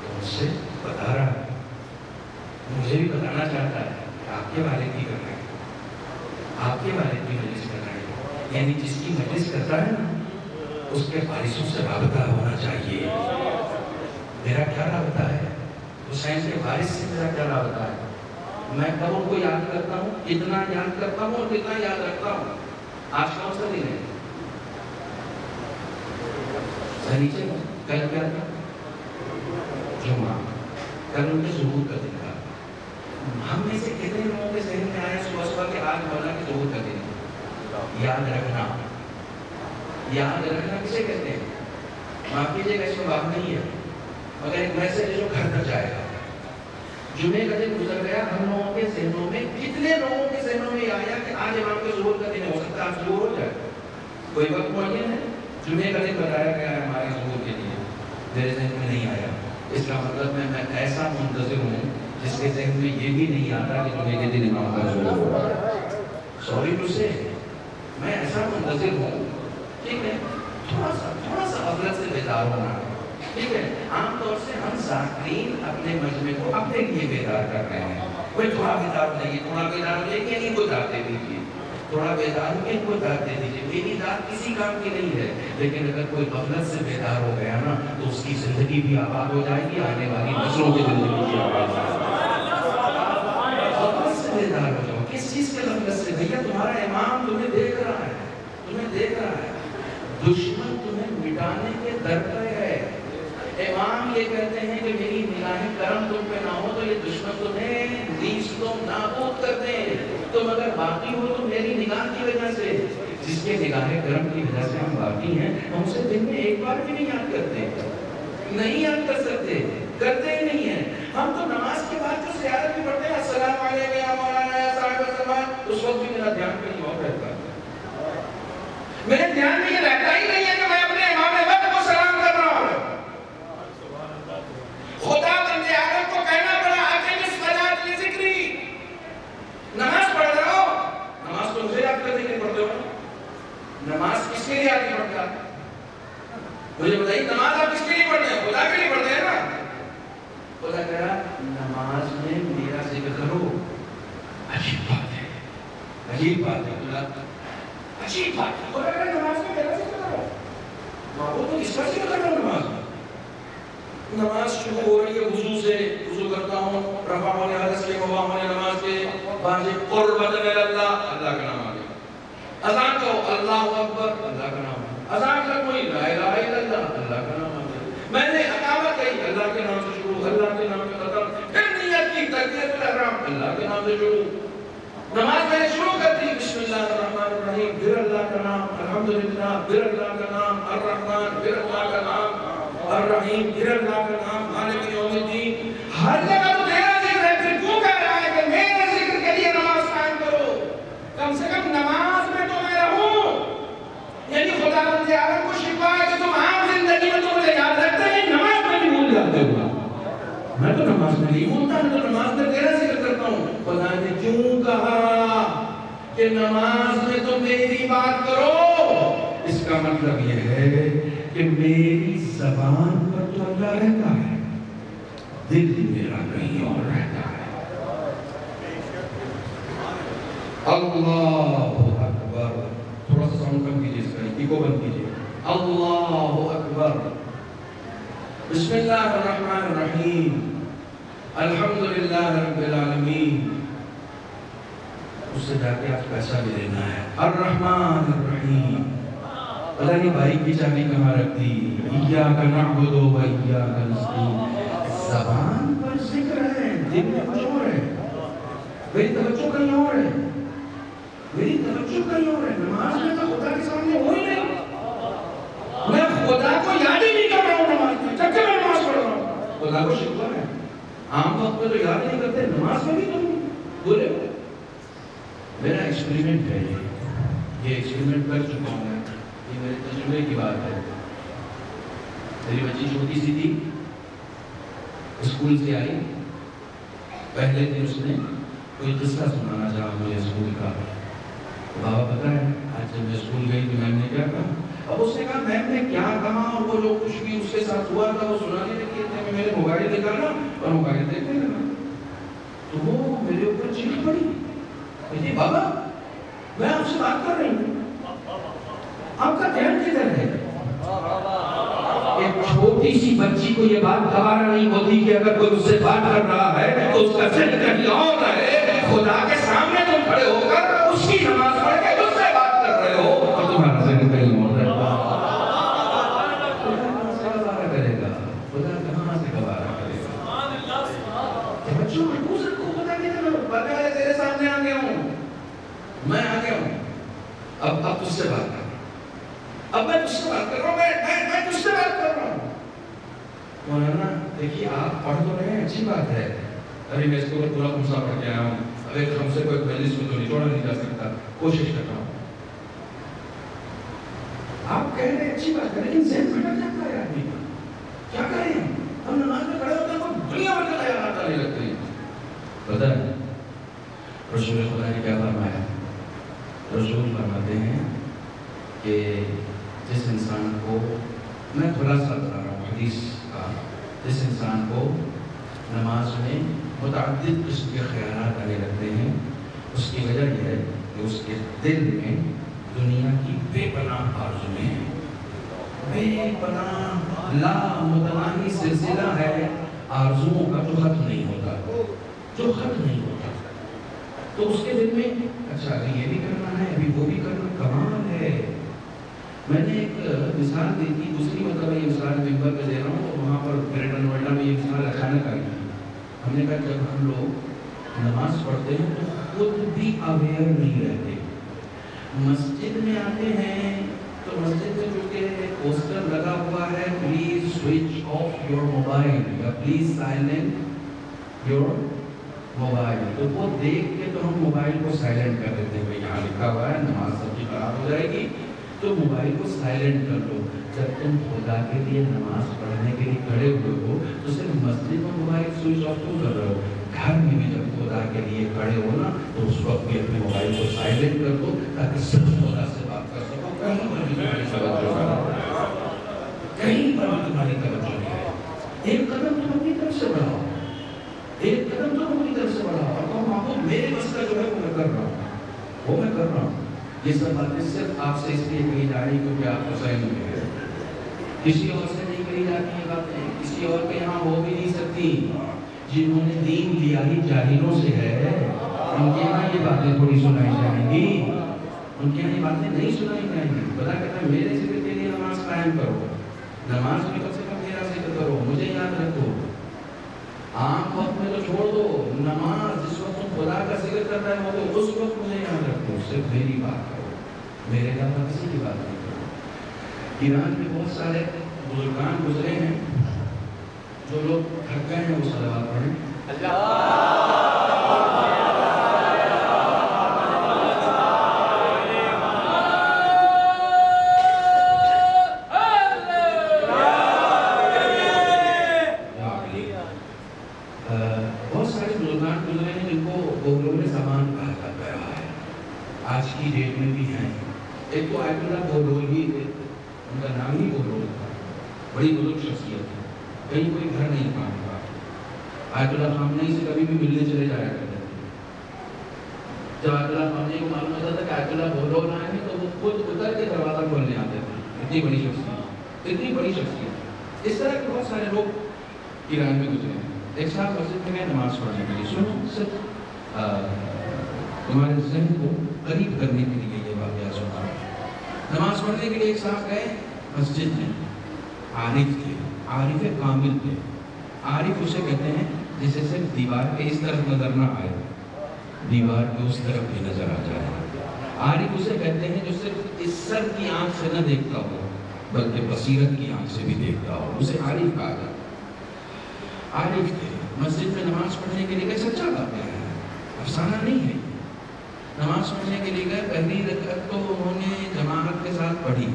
تو مجھ سے بتا رہا ہے، مجھے بھی بتانا چاہتا ہے کہ آپ کے والد کی کر رہے ہیں، آپ کے والد کی مجلس کر رہے ہیں. یعنی جس کی مجلس کرتا ہے نا اس کے وارثوں سے رابطہ ہونا چاہیے. میرا کیا رابطہ ہے؟ حسین کے وارث سے میرا کیا رابطہ ہے؟ میں کب ان کو یاد کرتا ہوں، کتنا یاد کرتا ہوں اور کتنا یاد رکھتا ہوں. آج کون سا دن ہے؟ سنیچر. کل کیا تھا؟ جمعہ. کل ان کے ظہور کا دن تھا. ہم میں سے کتنے لوگوں کے ذہن میں آیا صبح صبح کہ آج مولانا کے ظہور کا دن ہے؟ یاد رکھنا. یاد رکھنا کسے کہتے ہیں؟ معاف کیجیے گا اس میں بات نہیں ہے مگر ایک میسج جو گھر تک جائے گا. جمعے کا دن گزر گیا، ہم لوگوں کے ذہنوں میں کتنے لوگوں کے ذہنوں میں آیا کہ آج امام کے ظہور کا دن ہو سکتا ہے آج ظہور ہو جائے. کوئی وقت معین ہے؟ جمعے کا دن بتایا گیا ہے ہمارے ظہور کے لیے، میرے ذہن میں نہیں آیا. اس کا مطلب میں ایسا منتظر ہوں جس کے ذہن میں یہ بھی نہیں آتا کہ جمعے کے دن امام کا ظہور ہو. سوری ٹو سے میں ایسا منتظر ہوں. ٹھیک ہے، تھوڑا سا غفلت سے بیدار ہونا. ٹھیک ہے، عام طور سے ہم ذاکرین اپنے مجمع کو اپنے لیے بیدار کر رہے ہیں. کوئی تھوڑا بیدار ہو جائیے، تھوڑا بیدار ہو جائیے کہ ان کو داد دے دیجیے، تھوڑا بیدار ہو کے ان کو داد دے دیجیے. میری داد کسی کام کی نہیں ہے، لیکن اگر کوئی غفلت سے بیدار ہو گیا نا تو اس کی زندگی بھی آباد ہو جائے گی، آنے والی نسلوں کی زندگی بھی آباد ہو جائے گی. غفلت سے بیدار ہو جاؤ. کس چیز کے غفلت سے؟ بھیا تمہارا امام تمہیں دیکھ رہا ہے، تمہیں دیکھ رہا ہے. دشمن تمہیں مٹانے کے در پہ ہے. امام یہ کہتے ہیں کہ میری نگاہ کرم تم پہ نہ ہو تو یہ دشمن تمہیں نیست و نابود کر دیں. تم اگر باقی ہو تو میری نگاہ کی وجہ سے. جس کے نگاہ کرم کی وجہ سے ہم باقی ہیں، ہم اسے دن میں ایک بار بھی نہیں یاد کرتے، نہیں یاد کر سکتے، کرتے ہی نہیں ہیں. ہم تو نماز کے بعد جو زیارت بھی پڑھتے ہیں السلام علیکم یا مولانا یا صاحب الزمان، اس وقت بھی میرا دھیان کہیں اور رہتا ہے. میرے دھیان میں یہ رہتا ہی نہیں ہے کہ میں اپنے امام وقت کو سلام کر رہا ہوں. خدا بندے آدم کو کہنا پڑا اقیم الصلاۃ لذکری. نماز پڑھ رہا ہو، نماز تو مجھے یاد کرنے کے لیے پڑھتے ہو. نماز کس کے لیے یاد نہیں پڑھتا؟ مجھے بتائیے، نماز آپ کس کے لیے پڑھتے ہیں؟ خدا کے لیے پڑھتے ہیں نا. خدا کہہ رہا نماز میں میرا ذکر کرو. عجیب بات ہے، عجیب بات ہے. خدا عجیب بات ہے. خدا کہہ رہا نماز میں میرا ذکر کرو. وہ تو کس کا ذکر کر رہا ہوں؟ نماز نماز شروع ہو رہی ہے وضو سے، وضو کرتا ہوں، رفع ہونے حدث کے موا ہونے نماز کے واجب قربت اللہ، اللہ کا نام آ گیا. اذان کو اللہ اکبر، اللہ کا نام. اذان ختم ہوئی لا الہ الا اللہ، اللہ کا نام آ گیا. میں نے اقامت کہی اللہ کے نام سے شروع، اللہ کے نام سے ختم. پھر نیت کی تکبیرۃ الاحرام، اللہ کے نام سے شروع. نماز میں نے شروع کر دی بسم اللہ الرحمن الرحیم، پھر اللہ کا نام، الحمدللہ، پھر اللہ کا نام، الرحمن، پھر اللہ کا نام، الرحیم، پھر اللہ کا نام، مالک یوم الدین. ہر جگہ تو تیرا ذکر ہے، پھر کیوں کہہ رہا ہے کہ میرے ذکر کے لیے نماز قائم کرو؟ کم سے کم نماز میں تو میں رہوں. یعنی خدا بند عالم کو شکوہ ہے کہ تم عام زندگی میں تو مجھے یاد رکھتے ہیں، نماز میں نہیں بھول جاتے ہو. میں تو نماز میں نہیں بھولتا، میں تو نماز میں تیرا ذکر کرتا ہوں. خدا نے کیوں کہا کہ نماز میں تو میری بات کرو؟ اس کا مطلب یہ ہے کہ میری زبان پر تو اللہ رہتا ہے، دل میرا کہیں اور رہتا ہے. اللہ اکبر. تھوڑا سا ساؤنڈ کم کیجیے، اس کا ایکو بند کیجیے. اللہ اکبر. بسم اللہ الرحمن الرحیم، الحمدللہ رب العالمین. اس سے جا کے آپ پیسہ بھی دینا ہے. الرحمن الرحیم. پتہ نہیں بائک کی چابی کہاں رکھ دی. ایاک نعبد و ایاک نستعین. زبان پر ذکر ہے، دل میں کچھ اور ہے. میری توجہ کہیں اور ہے، میری توجہ کہیں اور ہے. نماز میں تو خدا کے سامنے ہو ہی نہیں. میں خدا کو یاد ہی نہیں کر رہا ہوں نماز میں، جب کہ میں نماز پڑھ رہا ہوں. خدا کو شکوہ ہے. عام وقت میں تو یاد نہیں کرتے، نماز میں بھی تم بولے ہو. میرا ایکسپیریمنٹ ہے یہ ایکسپیریمنٹ کر چکا ہوں میں، یہ میرے تجربے کی بات ہے. میری بچی چھوٹی سی تھی، اسکول سے آئی، پہلے دن اس نے کوئی قصہ سنانا چاہا مجھے اسکول کا. بابا پتہ ہے آج جب میں اسکول گئی تو میم نے کیا کہا؟ اب اس نے کہا میم نے کیا کہا اور وہ جو کچھ بھی اس کے ساتھ ہوا تھا وہ سنانے لگی تھی. میں میرے موبائل نکالا اور موبائل دیکھنے لگا تو وہ میرے اوپر چیخ پڑی، کہتی بابا میں آپ سے بات کر رہی ہوں، آپ کا دھیان کدھر ہے؟ ایک چھوٹی سی بچی کو یہ بات گوارا نہیں ہوتی کہ اگر کوئی اس سے بات کر رہا ہے تو اس کا ذہن کہیں اور رہے. خدا کے سامنے تم کھڑے ہو کر اس کی نماز پڑھ کے اس سے بات کر رہے ہو اور تمہارا ذہن کہیں اور رہے. خدا کہاں سے گوارا کرے گا؟ بچوں محفوظ رکھو، خدا کی طرف بڑھنے والے تیرے سامنے آ گیا ہوں، میں آ گیا ہوں، اب تجھ سے بات کر رہا ہوں، اب میں تجھ سے بات کر رہا ہوں، میں تجھ سے بات کر رہا ہوں. مولانا دیکھیے آپ پڑھ تو رہے ہیں، اچھی بات ہے، ابھی میں اس کو پورا خمسہ پڑھ کے آیا ہوں، اب ایک ہم سے کوئی مجلس میں تو نچوڑا نہیں جا سکتا، کوشش کر رہا ہوں. آپ کہہ رہے ہیں اچھی بات ہے لیکن ذہن بھٹک جاتا ہے آدمی کا، کیا کریں ہم نماز میں کھڑے ہوتے ہیں تو دنیا بھر کے خیالات آنے لگتے ہیں. پتہ ہے رسول خدا نے کیا فرمایا؟ رسول فرماتے ہیں کہ جس انسان کو، میں خلاصہ بتا رہا ہوں حدیث کا، جس انسان کو نماز میں متعدد قسم کے خیالات آنے لگتے ہیں، اس کی وجہ یہ ہے کہ اس کے دل میں دنیا کی بے پناہ آرزویں ہیں. بے پناہ لا متناہی سلسلہ ہے آرزوؤں کا جو ختم نہیں ہوتا، جو ختم نہیں ہوتا. تو اس کے دل میں اچھا ابھی یہ بھی کرنا ہے، ابھی وہ بھی کرنا. کمال ہے. میں نے ایک مثال دی تھی، دوسری مرتبہ یہ مثال ممبر پہ دے رہا ہوں، تو وہاں پر گریٹر نوئیڈا میں یہ مثال اچانک آئی تھی. ہم نے کہا جب ہم لوگ نماز پڑھتے ہیں تو خود بھی اویئر نہیں رہتے. مسجد میں آتے ہیں تو مسجد میں چونکہ پوسٹر لگا ہوا ہے please switch off your mobile یا پلیز سائلنٹ یور موبائل، تو وہ دیکھ کے تو ہم موبائل کو سائلنٹ کر دیتے ہیں. یہاں لکھا ہوا ہے نماز سب کی خراب ہو جائے گی تو موبائل کو سائلنٹ کر دو. جب تم خدا کے لیے نماز پڑھنے کے لیے کھڑے ہوئے ہو تو صرف مسجد میں موبائل سوئچ آف کیوں کر رہے ہو؟ گھر میں بھی جب خدا کے لیے کھڑے ہو نا تو اس وقت بھی اپنے موبائل کو سائلنٹ کر دو تاکہ صرف خدا سے بات کر سکو. کہیں پر بھی تمہاری توجہ کہیں پر بھی تمہاری توجہ نہیں ہے. ایک قدم تم اپنی طرف سے بڑھاؤ، ایک قدم تم اپنی طرف سے بڑھاؤ اور کہو محبوب میرے بس کا جو ہے وہ میں کر رہا ہوں، وہ میں کر رہا ہوں. یہ سب باتیں صرف آپ سے اس لیے کہی جا رہی کیونکہ آپ کو صحیح نہیں ہے. کسی اور سے نہیں کہی جاتی ہیں باتیں، کسی اور کے یہاں ہو بھی نہیں سکتی. جنہوں نے دین لیا ہی جاہلوں سے ہے، ان کے یہاں یہ باتیں تھوڑی سنائی جائیں گی، ان کے یہاں یہ باتیں نہیں سنائی جائیں گی. خدا کہتا ہے میرے ذکر کے لیے نماز قائم کرو، نماز میں کم سے کم میرا ذکر کرو، مجھے یاد رکھو. عام وقت میں تو چھوڑ دو، نماز جس وقت تم خدا کا ذکر کر رہے ہو تو اس وقت مجھے یاد رکھو. صرف میری بات کرو، میرے علاوہ کسی کی بات نہیں کرو. ایران میں بہت سارے بزرگان گزرے ہیں، جو لوگ تھک گئے ہیں وہ صلوات پڑھیں. بہت سارے بزرگان گزرے ہیں جن کو بولوں میں زمان کہا جاتا ہے، آج کی ڈیٹ میں بھی ہیں. ایک تو آیت اللہ بولوگی تھے، ان کا نام ہی بولوگ تھا، بڑی بزرگ شخصیت ہے، کہیں کوئی گھر نہیں کام تھا. آیت اللہ خامنئی سے کبھی بھی ملنے چلے جایا کرتے تھے. جب آیت اللہ خامنئی کو معلوم ہوتا تھا کہ آیت اللہ بولوگ آئے ہیں تو وہ خود اتر کے دروازہ کھولنے آتے تھے. اتنی بڑی شخصیت، اتنی بڑی شخصیت. اس طرح کے بہت سارے لوگ ایران میں گزرے ہیں. ایک ساتھ مسجد میں گئے نماز پڑھنے کے لیے. سنو صرف تمہارے ذہن کو قریب کرنے کے لیے یہ واقعہ سنا. نماز پڑھنے کے لیے ایک ساتھ گئے مسجد میں. عارف تھے، عارف کامل تھے. عارف اسے کہتے ہیں جسے صرف دیوار کے اس طرف نظر نہ آئے، دیوار کے اس طرف بھی نظر آ جائے. عارف اسے کہتے ہیں جو صرف اس سر کی آنکھ سے نہ دیکھتا ہو بلکہ بصیرت کی آنکھ سے بھی دیکھتا ہو، اسے عارف کہا جاتا. عارف تھے، مسجد میں نماز پڑھنے کے لیے گئے. سچا واقعہ ہے، افسانہ نہیں ہے. نماز پڑھنے کے لیے گئے. پہلی رکعت تو انہوں نے جماعت کے ساتھ پڑھی،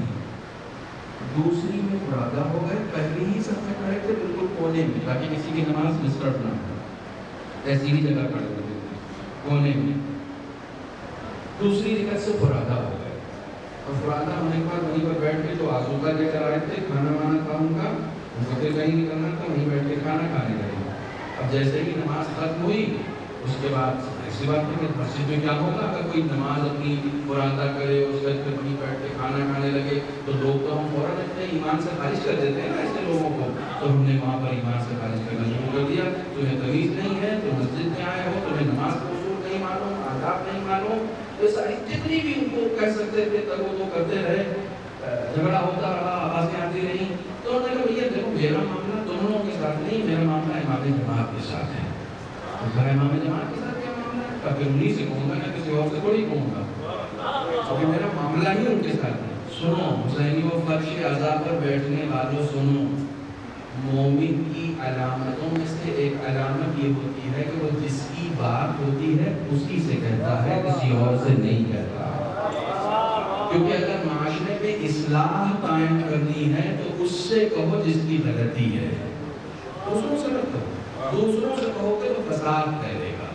دوسری میں فرادہ ہو گئے، پہلی ہی سب میں کھڑے تھے بالکل کونے میں، تاکہ کسی کی نماز ڈسٹرب نہ ہو، ایسی ہی جگہ کھڑے ہوتے تھے کونے میں۔ دوسری رکعت سے فرادہ ہو گئے، اور فرادہ ہونے کے بعد وہیں پر بیٹھ کے جو آسودہ لے کر آئے تھے، کھانا وانا تھا ان کا پھر کہیں نکلنا تھا، وہیں بیٹھ کے کھانا کھانے لگے۔ اب جیسے ہی نماز ختم ہوئی اس کے بعد ایسی بات ہے کہ مسجد میں کیا ہوگا، اگر کوئی نماز اپنی فرادہ کرے اس کے بعد وہیں بیٹھ کے کھانا کھانے لگے تو لوگ تو ہم فوراً اپنے ایمان سے خارج کر دیتے ہیں نا ایسے لوگوں کو، تو ہم نے وہاں پر ایمان سے خارج کرنا شروع کر دیا۔ تمہیں تمیز نہیں ہے، تم مسجد میں آئے ہو، تمہیں نماز کا اصول نہیں معلوم، آداب نہیں معلوم، یہ ساری جتنی بھی ان کو کہہ سکتے تھے تب وہ کرتے رہے، جھگڑا ہوتا رہا، آوازیں آتی رہی۔ تو انہوں نے کہا بھیا دیکھو میرا معاملہ تم لوگوں کے ساتھ نہیں، میرا معاملہ امام جماعت کے ساتھ ہے۔ کہا امام جماعت کے ساتھ کیا معاملہ ہے؟ کہا پھر انہیں سے کہوں گا نا، کسی اور سے تھوڑی کہوں گا، کیونکہ میرا معاملہ ہی ان کے ساتھ ہے۔ سنو حسینی و فرش اعضاء پر بیٹھنے والوں سنو، مومن کی علامتوں میں سے ایک علامت یہ ہوتی ہے کہ وہ جس کی بات ہوتی ہے اسی سے کہتا ہے، کسی اور سے نہیں کہتا۔ کیونکہ اگر معاشرے میں اصلاح قائم کرنی ہے تو اس سے کہو جس کی غلطی ہے، دوسروں سے مت کہو، دوسروں سے کہو کہ وہ فساد پھیلے گا،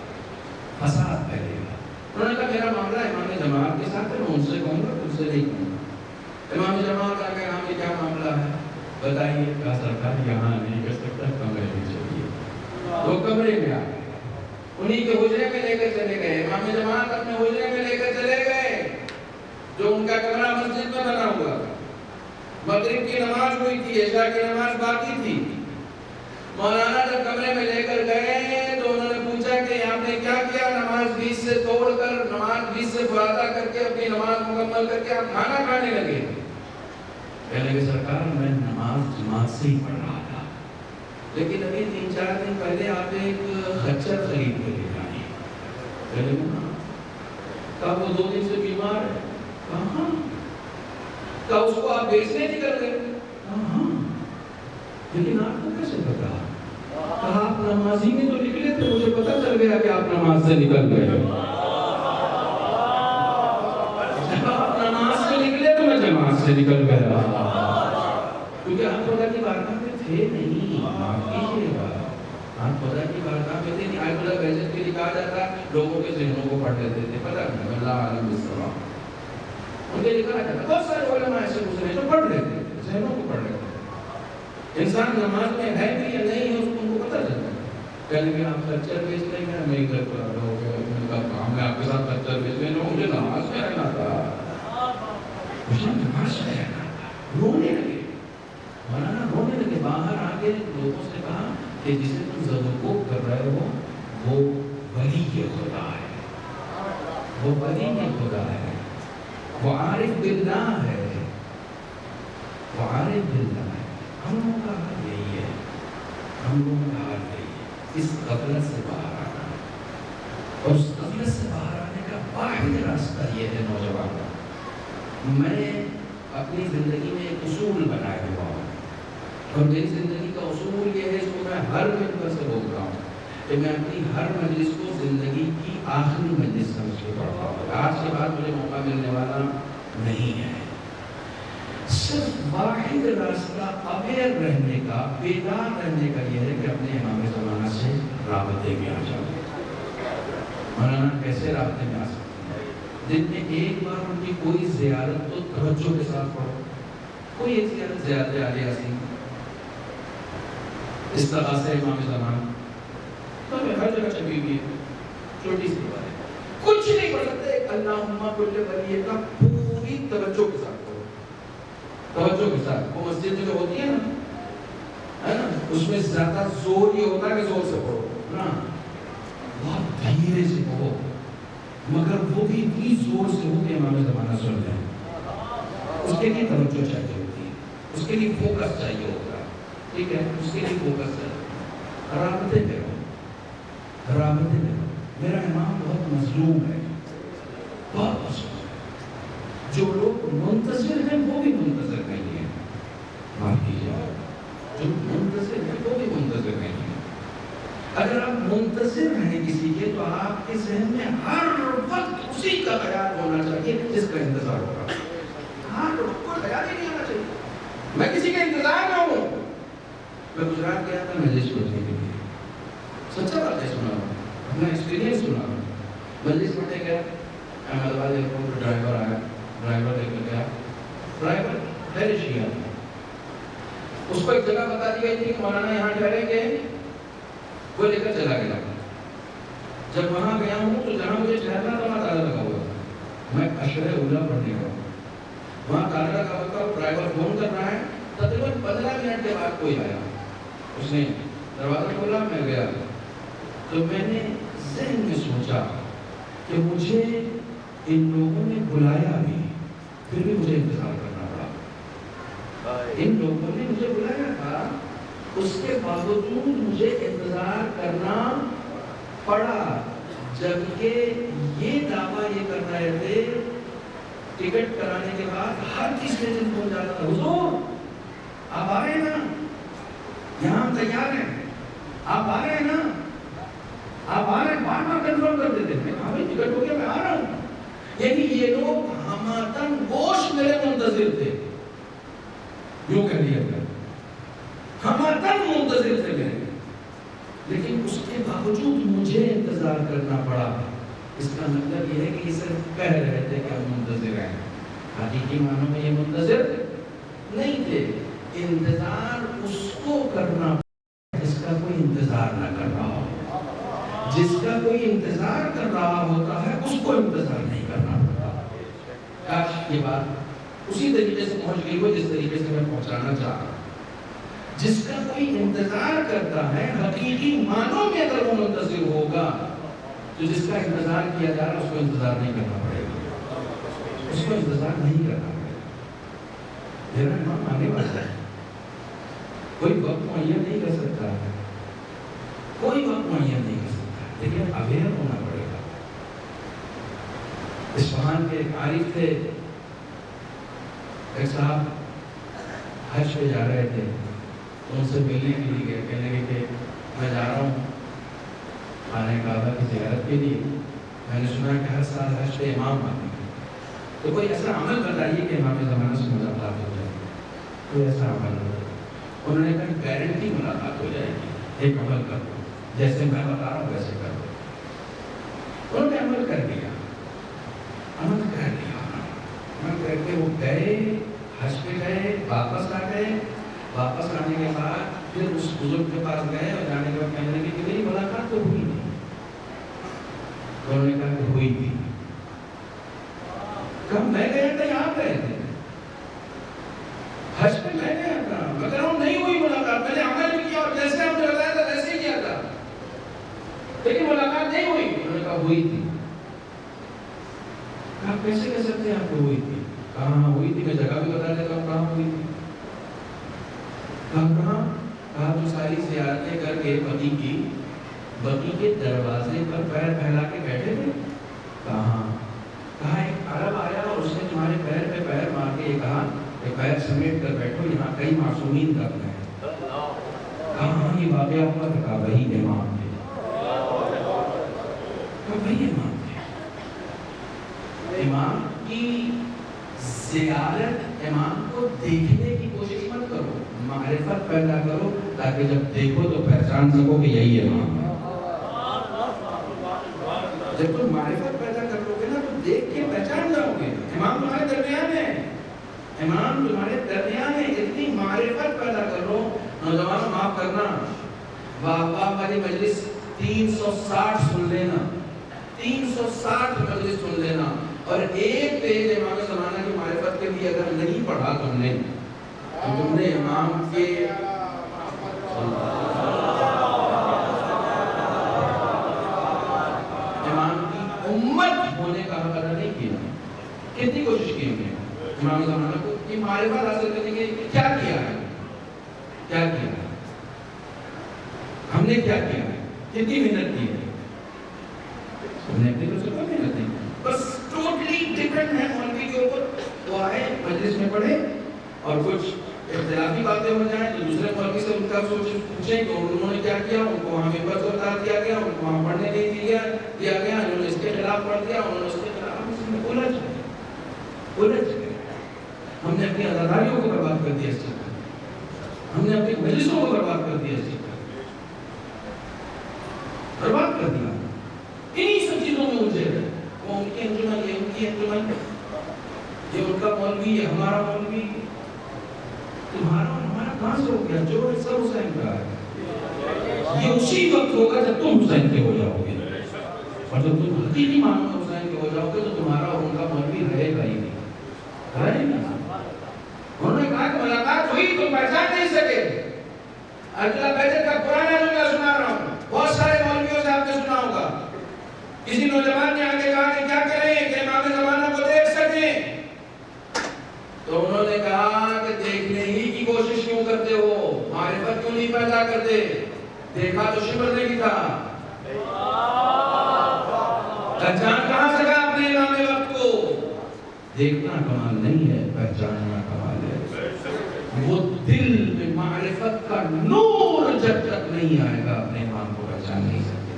فساد پھیلے گا۔ انہوں نے کہا میرا معاملہ امام جماعت کے ساتھ ہے، میں ان سے کہوں گا، تم سے نہیں کہوں گا۔ امام جماعت آ کے ہمیں کیا معاملہ ہے بتائیے؟ کہا سرکار یہاں نہیں کر سکتا، کمرے میں چلیے۔ وہ کمرے میں آ گئے، انہی کے حجرے میں لے کر چلے گئے، امام جماعت اپنے حجرے میں لے کر چلے گئے جو ان کا کمرہ مسجد میں بنا ہوا تھا۔ مغرب کی نماز ہوئی تھی، عشاء کی نماز باقی تھی۔ مولانا جب کمرے میں لے کر گئے تو انہوں نے پوچھا کہ آپ نے کیا کیا؟ نماز بیچ سے توڑ کر، نماز بیچ سے فرادہ کر کے اپنی نماز مکمل کر کے آپ کھانا کھانے لگے۔ کہنے لگے سرکار میں نماز جماعت سے ہی پڑھ رہا تھا، لیکن ابھی 3-4 دن پہلے آپ ایک خچر خرید کے لے آئے۔ کہنے لگے کہا وہ 2 دن سے بیمار ہے۔ کہاں؟ کہا اس کو آپ بیچنے نکل گئے؟ کہاں؟ لیکن آپ کو کیسے پتا؟ کہا آپ نمازی میں تو نکلے تھے، مجھے پتا چل گیا کہ آپ نماز سے نکل گئے۔ جب آپ نماز سے نکلے تو میں جماعت سے نکل گیا، کیونکہ آپ خدا کی بارگاہ میں تھے نہیں۔ معاف کیجیے گا، آپ خدا کی بارگاہ میں تھے نہیں۔ آج خدا بحثت کے لکھا جاتا لوگوں کے ذہنوں کو پڑھ لیتے تھے، پتہ نہیں اللہ عالم بالصواب، ان کے لکھا جاتا بہت سارے علماء ایسے گزرے جو پڑھ لیتے تھے، ذہنوں کو پڑھ لیتے تھے۔ انسان نماز میں ہے بھی یا نہیں ہے اس کو ان کو پتہ چلتا ہے۔ کہنے کہ آپ خچر بیچ لیں گے، میں ادھر پر آ ہو گیا، میں نے کہا کام ہے آپ کے ساتھ خچر بیچ لیں گے، مجھے نماز میں رہنا تھا، مجھے نماز میں رہنا تھا۔ رونے لگے، مولانا رونے لگے، باہر آ کے لوگوں سے کہا کہ جسے تم ذوق کر رہے ہو وہ ولی خدا ہے، وہ ولی خدا ہے، وہ عارف باللہ ہے، وہ عارف باللہ ہے۔ ہم لوگوں کا حال یہی ہے، ہم لوگوں کا حال یہی ہے، اس غفلت سے باہر آنا، اور اس غفلت سے باہر آنے کا واحد راستہ یہ ہے نوجوانوں، میں اپنی زندگی میں ایک اصول بنائے ہوا ہوں، اور میری زندگی کا اصول یہ ہے، اس کو میں ہر ممبر سے بول رہا ہوں کہ میں اپنی ہر مجلس کو زندگی کی آخری مجلس سمجھ کے پڑھتا ہوں۔ آج کے بعد مجھے موقع ملنے والا نہیں ہے۔ صرف واحد راستہ اویئر رہنے کا، بیدار رہنے کا یہ ہے کہ اپنے امام زمانہ سے رابطے میں آ جاؤ۔ مولانا کیسے رابطے میں آ سکتے ہیں؟ دن میں ایک بار ان کی کوئی زیارت تو توجہ کے ساتھ پڑھو، کوئی ایک زیارت، زیارت عالیہ یاسین، استغاثہ امام زمانہ، تو ہر جگہ چھپی ہوئی ہے، چھوٹی سی بات ہے، کچھ نہیں پڑھ سکتے، اللہم کل ولی کا پوری توجہ کے ساتھ پڑھو، توجہ کے ساتھ۔ وہ مسجد میں جو ہوتی ہے نا، اس میں زیادہ زور یہ ہوتا ہے کہ زور سے پڑھو نا، بہت دھیرے سے پڑھو، مگر وہ بھی اتنی زور سے ہو کہ امام زمانہ سن جائیں۔ اس کے لیے توجہ چاہیے ہوتی ہے، اس کے لیے فوکس چاہیے ہوتا ہے، ٹھیک ہے، اس کے لیے فوکس چاہیے۔ رابطے کرو، رابطے کرو۔ میرا امام بہت مظلوم ہے، بہت مظلوم ہے، جو لوگ منتظر ہیں وہ بھی منتظر نہیں ہیں، معاف کیجیے، جو منتظر ہیں وہ بھی منتظر نہیں ہیں۔ اگر آپ منتظر ہیں کسی کے تو آپ کے ذہن میں ہر وقت اسی کا خیال ہونا چاہیے جس کا انتظار ہو رہا ہے، ہر وقت کوئی خیال ہی نہیں آنا چاہیے۔ میں کسی کے انتظار میں ہوں. میں گجرات گیا تھا مجلس پڑھنے کے لیے. سچا بات ہے سنا رہا ہوں, اپنا ایکسپیرینس سنا رہا ہوں. مجلس پڑھنے گیا, احمد آباد ایئرپورٹ ڈرائیور آیا, ڈرائیور لے کر گیا. ڈرائیور ہے شیعہ تھا. اس کو ایک جگہ بتا دی گئی تھی کہ مولانا یہاں ٹھہریں گے, وہ لے کر چلا گیا. جب وہاں گیا ہوں تو جہاں مجھے ٹھہرنا تھا وہاں تالا لگا ہوا تھا. میں اشرح اولیٰ پڑھنے گیا ہوں, وہاں تالا لگا ہوا تھا. ڈرائیور فون کر رہا ہے, تقریباً 15 منٹ کے بعد کوئی آیا. اس نے دروازہ کھولا, میں گیا. تو میں نے ذہن میں سوچا کہ مجھے ان لوگوں نے بلایا بھی, پھر بھی مجھے انتظار کرنا پڑا. ان لوگوں نے مجھے بلایا تھا, اس کے باوجود مجھے انتظار کرنا پڑا, جبکہ یہ دعویٰ یہ کر رہے تھے ٹکٹ کرانے کے بعد ہر چیز سے دن پہنچ جاتا تھا. حضور آپ آ رہے ہیں نا, یہاں ہم تیار ہیں, آپ آ رہے ہیں نا, آپ آ رہے ہیں, بار بار کنفرم کر دیتے تھے. ہاں بھائی ٹکٹ ہو گیا, میں آ رہا ہوں. یعنی یہ لوگ ہماتن گوش میرے منتظر تھے, یوں کہہ لیا گیا, ہماتن منتظر تھے میرے. لیکن اس کے باوجود مجھے انتظار کرنا پڑا. اس کا مطلب یہ ہے کہ یہ صرف کہہ رہے تھے کہ ہم منتظر ہیں, حقیقی معنوں میں یہ منتظر نہیں تھے. انتظار اس کو کرنا پڑا جس کا کوئی انتظار نہ کر رہا ہو. جس کا کوئی انتظار کر رہا ہوتا ہے اس کو انتظار نہیں کرنا پڑتا. کاش یہ بات اسی طریقے سے پہنچ گئی ہو جس طریقے سے میں پہنچانا چاہ رہا ہوں. جس کا کوئی انتظار کرتا ہے حقیقی معنوں میں اگر وہ منتظر ہوگا, تو جس کا انتظار کیا جا رہا ہے اس کو انتظار نہیں کرنا پڑے گا, اس کو انتظار نہیں کرنا پڑے گا. میرا امام آنے والا ہے, کوئی وقت معین نہیں کر سکتا ہے, کوئی وقت معین نہیں کر سکتا, لیکن اویئر ہونا پڑے گا. اصفہان کے ایک عارف تھے, ایک صاحب حج پہ جا رہے تھے, تو ان سے ملنے کے لیے گئے. کہنے لگے کہ میں جا رہا ہوں خانہ کعبہ کی زیارت کے لیے, میں نے سنا کہ ہر سال حج پہ امام آتے ہیں, تو کوئی ایسا عمل بتائیے کہ امام زمانہ سے ملاقات ہو جائے. کوئی ایسا عمل ہو. انہوں نے کہا گارنٹی ملاقات ہو جائے گی, ایک عمل کر دو, جیسے میں بتا رہا ہوں ویسے کر دو. انہوں نے عمل کر دیا, عمل کر دیا, عمل کر کے وہ گئے, حج پہ گئے, واپس آ گئے. واپس آنے کے بعد پھر اس بزرگ کے پاس گئے, اور جانے کے بعد کہنے لگے کہ میری ملاقات تو ہوئی نہیں. انہوں نے کہا کہ ہوئی تھی. کہا میں گیا تھا یا آپ گئے تھے؟ حج پہ میں گیا تھا, مگر وہ نہیں ہوئی ملاقات. میں نے عمل بھی کیا اور جیسے آپ نے بتایا تھا ویسے ہی کیا تھا, لیکن ملاقات نہیں ہوئی. انہوں نے کہا ہوئی تھی. کہا کیسے کہہ سکتے ہیں آپ کو ہوئی تھی؟ کہاں ہوئی تھی, میں جگہ بھی بتا دیتا ہوں کہاں ہوئی تھی. کہاں؟ کہا تو ساری زیارتیں کر کے بقی کے دروازے پر پیر پھیلا کے بیٹھے تھے. کہاں؟ کہا ایک عرب آیا اور اس نے تمہارے پیر پہ پیر مار کے کہا کہ پیر سمیٹ کر بیٹھو, یہاں کئی معصومین دفن ہیں. کہاں یہ واقعہ ہوا؟ کہا وہی امام تھے. کہا وہی امام تھے. امام کی زیارت, امام کو دیکھنے کی کوشش مت کرو, معرفت پیدا کرو, تاکہ جب دیکھو تو پہچان سکو کہ یہی امام ہے. جب تم معرفت پیدا کر لو گے نا تو دیکھ کے پہچان جاؤ گے. امام تمہارے درمیان ہے, امام تمہارے درمیان ہے. اتنی معرفت پیدا کر لو. نوجوانوں معاف کرنا, واہ والی مجلس 360 سن لینا, 360 مجلس سن لینا, اور ایک پیج امام زمانہ کی معرفت کے لیے اگر نہیں پڑھا تم نے, تو تم نے امام کے امام کی امت ہونے کا حق ادا نہیں کیا. کتنی کوشش کی ہم نے امام زمانہ کو یہ معرفت حاصل کرنے کے لیے کیا کیا ہے, کیا کیا ہے, ہم نے کیا کیا ہے, کتنی محنت کی ہے. ہم نے اپنی طرف سے کوئی محنت نہیں, بس ٹوٹلی ڈیپینڈ ہے مولوی کے اوپر. وہ آئے مجلس میں پڑھے, اور کچھ اختلافی باتیں ہو جائیں تو دوسرے مولوی سے ان کا پوچھیں کہ انہوں نے کیا کیا. ان کو وہاں ممبر سے اتار دیا گیا, ان کو وہاں پڑھنے نہیں دیا گیا, انہوں نے اس کے خلاف پڑھ دیا, انہوں نے اس کے خلاف الجھ گئے. ہم نے اپنی عزاداریوں کو برباد کر دیا اس چکر میں، ہم نے اپنی مجلسوں کو برباد کر دیا اس چکر میں، برباد کر دیا. انہی سب چیزوں میں الجھے رہے. وہ ان کی انجمن، یہ ان کی انجمن، یہ ان کا مولوی، یہ ہمارا مولوی. تمہارا اور ہمارا کہاں سے ہو گیا؟ جو ہے سب حسین کا ہے. یہ اسی وقت ہوگا جب تم حسین کے ہو جاؤ گے، اور جب تم حقیقی معنوں میں حسین کے ہو جاؤ گے تو تمہارا اور ان کا مولوی رہے گا ہی نہیں. رہے نہیں. انہوں نے کہا کہ ملاقات ہوئی تم پہچان نہیں سکے. اگلا بیجت کا پرانا جملہ سنا رہا ہوں، بہت سارے مولویوں سے آپ نے سنا ہوگا. کسی نوجوان نے آگے کہا کہ کیا کریں کہ امام زمانہ کو دیکھ سکیں، تو انہوں نے کہا کہ دیکھنے ہی کی کوشش کیوں کرتے ہو، معرفت کیوں نہیں پیدا کرتے؟ دیکھا تو شبر نے کی تھا. پہچان کہاں سکا اپنے امام وقت کو؟ دیکھنا کمال نہیں ہے، پہچاننا کمال ہے. وہ دل میں معرفت کا نور جب تک نہیں آئے گا اپنے امام کو پہچان نہیں سکتے.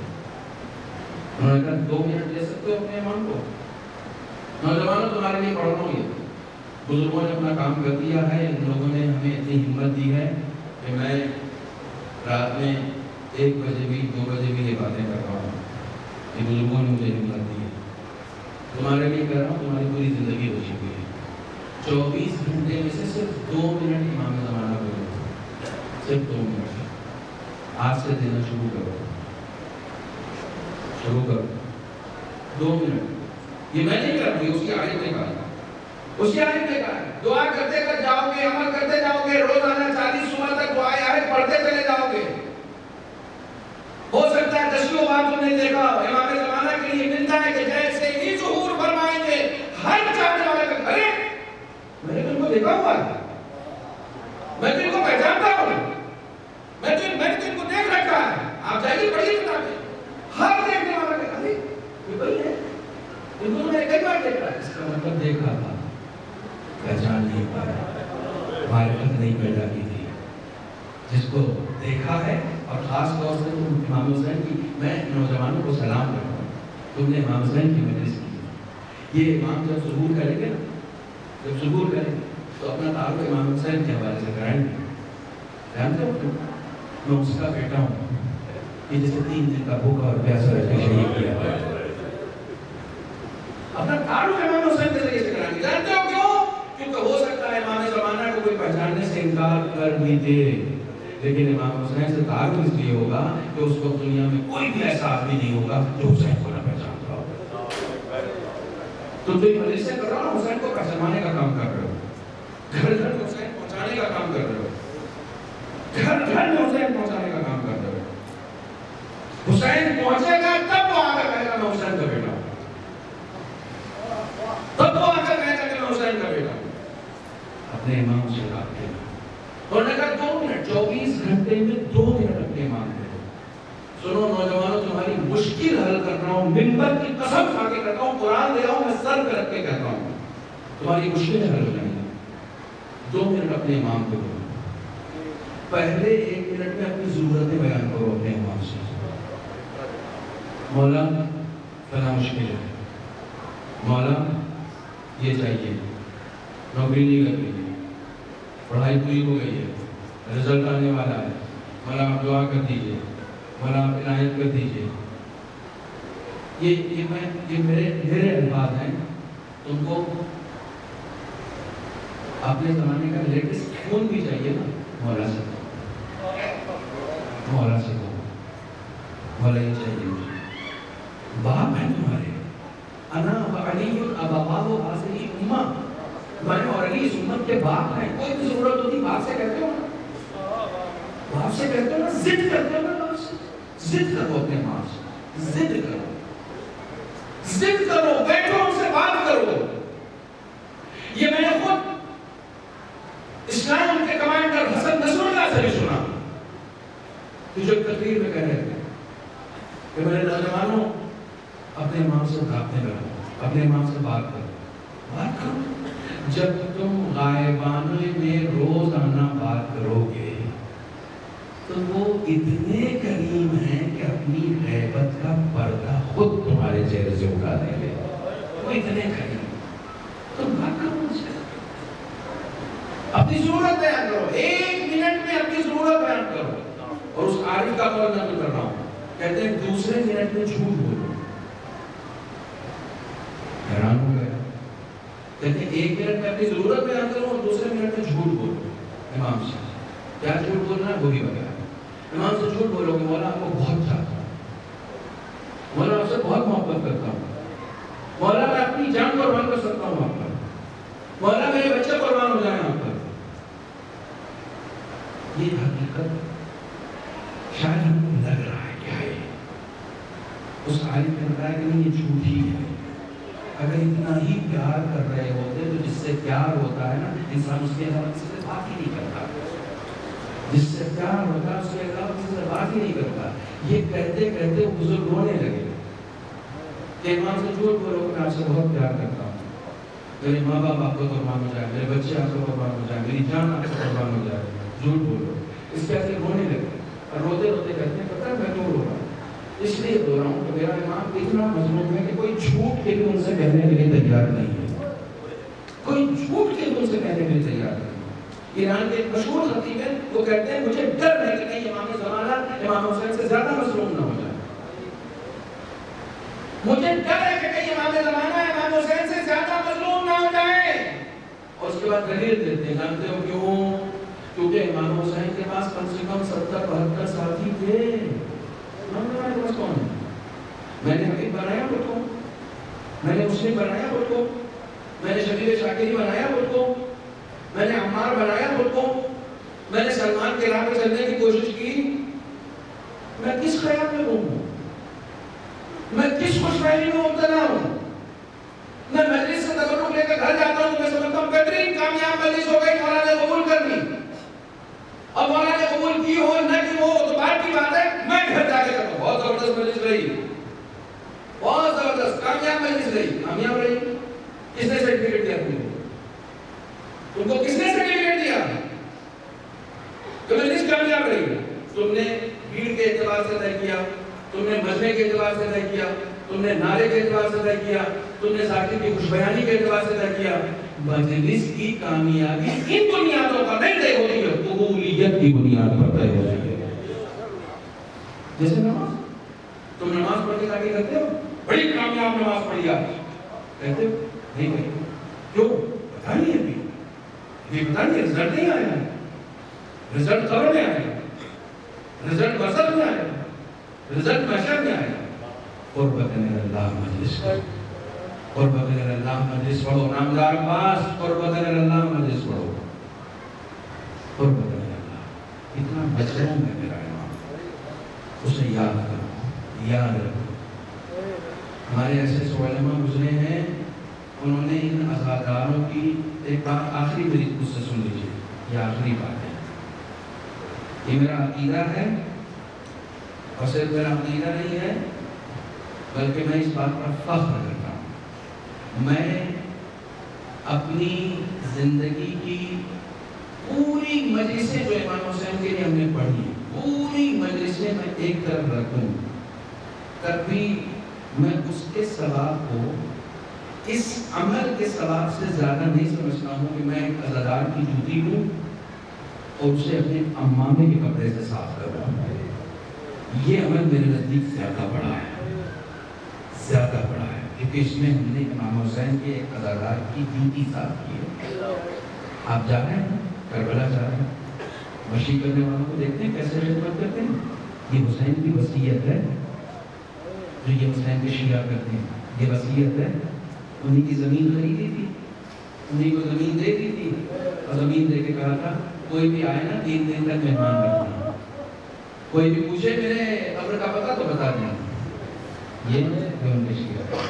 انہوں نے کہا 2 منٹ دے سکتے ہو اپنے امام کو؟ نوجوانوں تمہارے لیے پڑھ رہا ہوں. یہ بزرگوں نے اپنا کام کر دیا ہے. ان لوگوں نے ہمیں اتنی ہمت دی ہے کہ میں رات میں 1 بجے بھی 2 بجے بھی یہ باتیں کر رہا ہوں. یہ بزرگوں نے مجھے ہمت دی ہے. تمہارے لیے کہہ رہا ہوں، تمہاری پوری زندگی بچی ہوئی ہے. 24 گھنٹے میں سے صرف 2 منٹ امام زمانہ کو دو، صرف 2 منٹ. آج سے دینا شروع کرو، شروع کرو. 2 منٹ. یہ میں نہیں کر رہا ہوں، اس کی عالم نے کہا. اس کی عالم نے کہا دعا کرتے کر جاؤ گے، عمل کرتے جاؤ گے، روزانہ 40 صبح تک دعائیں آئے پڑھتے چلے جاؤ گے. ہو سکتا ہے 10 بار تم نے دیکھا امام زمانہ کے لیے ملتا ہے کہ جیسے ہی ظہور فرمائیں گے ہر چاہنے والے کا کرے میں نے تم کو دیکھا ہوا ہے، میں تم کو پہچانتا ہوں، میں نے تم کو دیکھ رکھا ہے. آپ جائیے پڑھیے کتابیں. ہر دیکھنے والا کہتا ہے یہ بھائی ہے، ان کو میں نے کئی بار دیکھا ہے. اس کا مطلب دیکھا تھا، پہچان نہیں پایا، معرفت نہیں پیدا کی تھی. جس کو دیکھا ہے، اور خاص طور سے امام حسین کی، میں نوجوانوں کو سلام کرتا ہوں، تم نے امام حسین کی مجلس کی. یہ امام جب ظہور کریں گے نا، جب ظہور کریں گے تو اپنا تعارف امام حسین کے حوالے سے کرائیں گے. جانتے ہو میں اس کا بیٹا ہوں، یہ جیسے 3 دن کا بھوکا اور پیاسا رہ کے شہید کیا ہے. اپنا تعارف امام حسین کے ذریعے سے کرائیں گے. جانتے ہو کیوں؟ کیونکہ ہو سکتا ہے امام زمانہ کو کوئی پہچاننے سے انکار کر بھی دے، لیکن امام حسین سے تعارف اس لیے ہوگا کہ اس وقت دنیا میں کوئی بھی ایسا آدمی نہیں ہوگا جو حسین کو نہ پہچانتا ہوگا. تو جو مجلس سے کر رہا ہوں حسین کو پہچانے کا کام کر رہے ہو، گھر گھر میں حسین پہنچانے کا کام کر رہے ہو، گھر گھر میں حسین پہنچانے کا کام کر رہے ہو. حسین پہنچے گا تب وہ آ کر کہے گا میں حسین کا بیٹا ہوں، تب وہ آ کر کہے گا کہ میں حسین کا بیٹا ہوں. اپنے امام سے بات کرنا. انہوں نے کہا 2 منٹ، 24 گھنٹے میں 2 منٹ اپنے امام کو. سنو نوجوانوں، تمہاری مشکل حل کر رہا ہوں، منبر کی قسم کھا کے کہتا ہوں، قرآن لے آؤں میں سر پہ رکھ کے کہتا ہوں، تمہاری مشکلیں حل ہو جائیں گی. 2 منٹ اپنے امام کو دو. پہلے 1 منٹ میں اپنی ضرورتیں بیان کرو اپنے امام سے. مولا فلاں مشکل ہے، مولا یہ چاہیے، نوکری نہیں لگ رہی ہے، پڑھائی پوری ہو گئی ہے، رزلٹ آنے والا ہے، مولا آپ دعا کر دیجئے، مولا آپ عنایت کر دیجئے. یہ میرے الفاظ ہیں. تم کو اپنے زمانے کا لیٹسٹ فون بھی چاہیے نا، مولا سے مولا سے مولا یہ چاہیے مجھے. باپ ہیں تمہارے، انا وعلی ابواہ هذه الامہ، تمہارے اور علی اس امت کے باپ ہیں. کوئی بھی ضرورت ہوتی باپ سے کہتے ہو نا، باپ سے کہتے ہو نا، ضد کرتے ہو نا باپ سے. ضد کرو اپنے باپ سے، ضد کرو، ضد کرو، بیٹھو ان سے بات کرو. یہ میں نے خود اسلام کے کمانڈر حسن نصر اللہ سے بھی سنا، جو تقریر میں کہہ رہے تھے کہ میرے نوجوانوں اپنے امام سے رابطے کرو، اپنے امام سے بات کرو، بات کرو. جب تم غائبانے میں روزانہ بات کرو گے تو وہ اتنے کریم ہیں کہ اپنی غیبت کا پردہ خود تمہارے چہرے سے اٹھا دیں گے. وہ اتنے کریم، تم بات کرو ان سے. اپنی ضرورت بیان کرو، 1 منٹ میں اپنی ضرورت بیان کرو. اور اس عارف کا قول نقل کر رہا ہوں، کہتے ہیں دوسرے منٹ میں جھوٹ بولو. حیران ہو گیا. کہتے ہیں 1 منٹ میں اپنی ضرورت بیان کرو اور دوسرے منٹ میں جھوٹ بولو. امام سے کیا جھوٹ بولنا ہے وہ بھی بتایا. امام سے جھوٹ بولو کہ مولا آپ کو بہت چاہتا ہوں، مولا آپ سے بہت محبت کرتا ہوں، مولا میں اپنی جان قربان کر سکتا ہوں آپ پر، مولا میرے بچے قربان ہو جائیں آپ پر. یہ حقیقت شاید ہم کو لگ رہا ہے کیا ہے. اس عالم نے بتایا کہ نہیں یہ جھوٹ ہی ہے. اگر اتنا ہی پیار کر رہے ہوتے تو جس سے پیار ہوتا ہے نا انسان اس کے علاوہ کسی سے بات ہی نہیں کرتا. جس سے پیار ہوتا ہے اس کے علاوہ کسی سے بات ہی نہیں کرتا. یہ کہتے کہتے وہ بزرگ رونے لگے کہ امام سے جھوٹ بولو کہ میں آپ سے بہت پیار کرتا ہوں، میرے ماں باپ آپ کو قربان ہو جائے، میرے بچے آپ کو قربان ہو جائے، میری جان آپ کو قربان ہو جائے، جھوٹ بولو. اس کے ایسے رونے لگے اور روتے روتے کہتے ہیں پتہ ہے میں کیوں رو رہا ہوں؟ اس لیے بول رہا ہوں کہ میرا امام اتنا مظلوم ہے کہ کوئی جھوٹ کے لیے ان سے کہنے کے لیے تیار نہیں ہے، کوئی جھوٹ کے لیے ان سے کہنے کے لیے تیار نہیں ہے. ایران کے مشہور خطیب ہیں، وہ کہتے ہیں مجھے ڈر ہے کہ کہیں امام زمانہ امام حسین سے زیادہ مظلوم نہ ہو جائے. مجھے ڈر ہے کہ کہیں امام زمانہ امام حسین سے زیادہ مظلوم نہ ہو جائے. اور اس کے بعد دلیل دیتے ہیں، جانتے ہو کیوں؟ کیونکہ امام حسین کے پاس کم سے کم 70-72 ساتھی تھے. کون ہے؟ میں نے حبیب بنایا خود کو، میں نے مسلم بنایا خود کو، میں نے شبیر شاکری بنایا خود کو، میں نے عمار بنایا خود کو، میں نے سلمان کے راہ پہ چلنے کی کوشش کی. میں کس خیال میں ہوں؟ میں کس خوش فہمی میں مبتلا ہوں؟ میں مجلس سے تبرک لے کر گھر جاتا ہوں تو میں سمجھتا ہوں بہترین کامیاب مجلس ہو گئی، مولا نے قبول کر لی. اب مولا نے قبول کی ہو نہ کی ہو تو بات کی بات ہے، میں گھر جا کے کرتا ہوں بہت زبردست مجلس رہی، بہت زبردست کامیاب مجلس رہی. کامیاب رہی؟ کس نے سرٹیفکیٹ دیا تم کو؟ کس نے سرٹیفکیٹ دیا کہ مجلس کامیاب رہی؟ تم نے بھیڑ کے اعتبار سے طے کیا، تم نے مجمع کے اعتبار سے طے کیا، تم نے نعرے کے اعتبار سے طے کیا، تم نے ذاکر کی خوش بیانی کے اعتبار سے طے کیا. مجلس کی کامیابی ان بنیادوں پر نہیں طے ہوتی ہے، قبولیت کی بنیاد پر طے ہوتی ہے. جیسے نماز، تم نماز پڑھ کے آگے کرتے ہو بڑی کامیاب نماز پڑھی آپ کہتے ہو؟ نہیں کہتے. کیوں؟ پتہ نہیں ہے ابھی پتہ نہیں، رزلٹ نہیں آیا ہے، رزلٹ قبر میں آئے گا، رزلٹ برزخ میں آئے گا، رزلٹ محشر میں آئے گا. قربت اللہ مجلس کرو، قربت اللہ مجلس پڑھو. نامدار عباس قربت اللہ مجلس پڑھو، قربت اللہ. اتنا مظلوم ہے میرا امام، اسے یاد کرو، یاد رکھو. ہمارے ایسے علماء گزرے ہیں، انہوں نے ان عزاداروں کی ایک بات آخری میری مجھ سے سن لیجیے، یہ آخری بات ہے. یہ میرا عقیدہ ہے اور صرف میرا عقیدہ نہیں ہے بلکہ میں اس بات پر فخر کرتا ہوں. میں اپنی زندگی کی پوری مجلسیں جو امام حسین کے لیے ہم نے پڑھی، پوری مجلسیں میں ایک طرف رکھوں، کبھی میں اس کے ثواب کو اس عمل کے ثواب سے زیادہ نہیں سمجھتا ہوں کہ میں ایک عزادار کی جوتی لوں اور اسے اپنے امامے کے کپڑے سے صاف کروں. یہ عمل میرے نزدیک زیادہ بڑا ہے، زیادہ بڑا ہے، کیونکہ اس میں ہم نے امام حسین کے ایک عزادار کی جوتی صاف کی ہے. آپ جا رہے ہیں کربلا، جا رہے ہیں، مشی کرنے والوں کو دیکھتے ہیں کیسے خدمت کرتے ہیں. یہ حسین کی وصیت ہے جو یہ حسین کے شیعہ کرتے ہیں، یہ وصیت ہے. انہی کی زمین خریدی تھی، انہی کو زمین دے دی تھی اور زمین دے کے کہا تھا کوئی بھی آئے نا 3 دن تک مہمان رکھنا، کوئی بھی پوچھے میرے قبر کا پتہ تو بتا دینا. یہ جو ان کے شیعہ.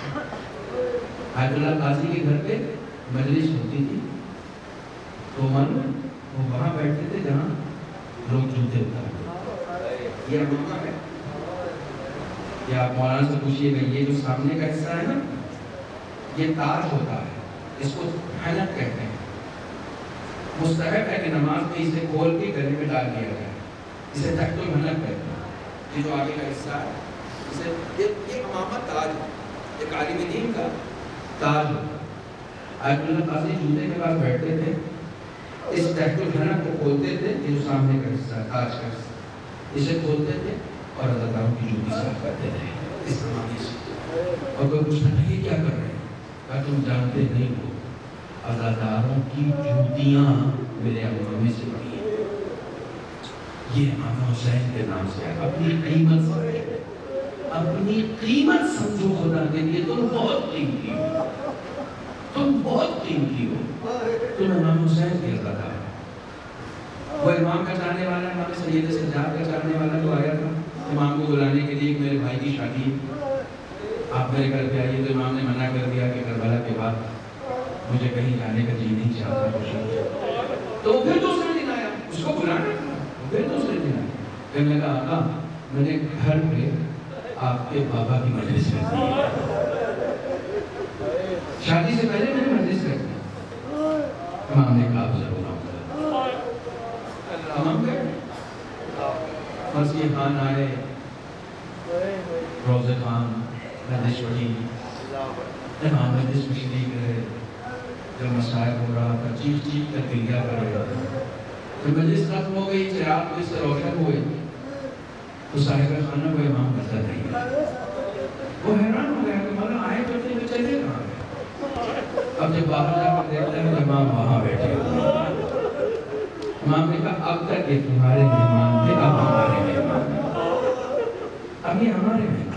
آیت اللہ قاضی کے گھر پہ مجلس ہوتی تھی تو معلوم وہ وہاں بیٹھتے تھے جہاں لوگ جوتے اتارتے. یہ امامہ ہے. یا آپ مولانا سے پوچھئے گا یہ جو سامنے کا حصہ ہے نا یہ تاج ہوتا ہے، اس کو حنک کہتے ہیں. مستحب ہے کہ نماز میں اسے کھول کے گلے میں ڈال دیا جائے، اسے تخت الحنک کہتے ہیں. یہ جو آگے کا حصہ ہے اسے یہ امامہ تاج ہے، ایک عالم دین کا تاج. آیت اللہ قاضی جوتے کے پاس بیٹھتے تھے اس تحت الحنا کو کھولتے تھے، یہ جو سامنے کا حصہ تاج کا حصہ، اسے کھولتے تھے اور عزاداروں کی جوتی صاف کرتے تھے اس زمانے سے۔ اور کوئی پوچھتا تھا یہ کیا کر رہے ہیں؟ کہا تم جانتے نہیں ہو عزاداروں کی جوتیاں میرے امامے سے پڑی ہیں، یہ امام حسین کے نام سے ہے۔ اپنی قیمت سمجھو، اپنی قیمت سمجھو، خدا کے لیے تم بہت قیمتی ہو، تم بہت قیمتی ہو، تم امام حسین کے عزادار ہو۔ وہ امام کا چاہنے والا، امام سید سجاد کا چاہنے والا جو آیا تھا امام کو بلانے کے لیے کہ میرے بھائی کی شادی ہے، آپ میرے گھر پہ آئیے، تو امام نے منع کر دیا کہ کربلا کے بعد مجھے کہیں جانے کا جی نہیں چاہتا خوشی، تو پھر دوسرے دن آیا، اس کو بلانا پھر دوسرے دن آیا، کہنے لگا آقا میں نے گھر پہ آپ کے بابا کی مجلس رکھ دی، شادی سے پہلے میں نے مجلس رکھ دی۔ امام نے کہا ضرور امام گئے، مرثیہ خان آئے، روزے خان مجلس پڑھی، امام مجلس میں شریک رہے، جب مسائل ہو رہا تھا چیخ چیخ کر گریا کر رہے تھے، جب مجلس ختم ہو گئی چراغ اس سے روشن ہوئے تو صاحب خانہ کو امام نظر نہیں آیا، وہ حیران ہو گیا کہ مولا آئے تو تھے چلے کہاں گئے؟ اب جب باہر جا کر دیکھتا ہے امام وہاں بیٹھے ہوئے، امام نے کہا اب تک یہ تمہارے مہمان تھے، اب ہمارے مہمان ہیں، اب یہ ہمارے مہمان ہیں،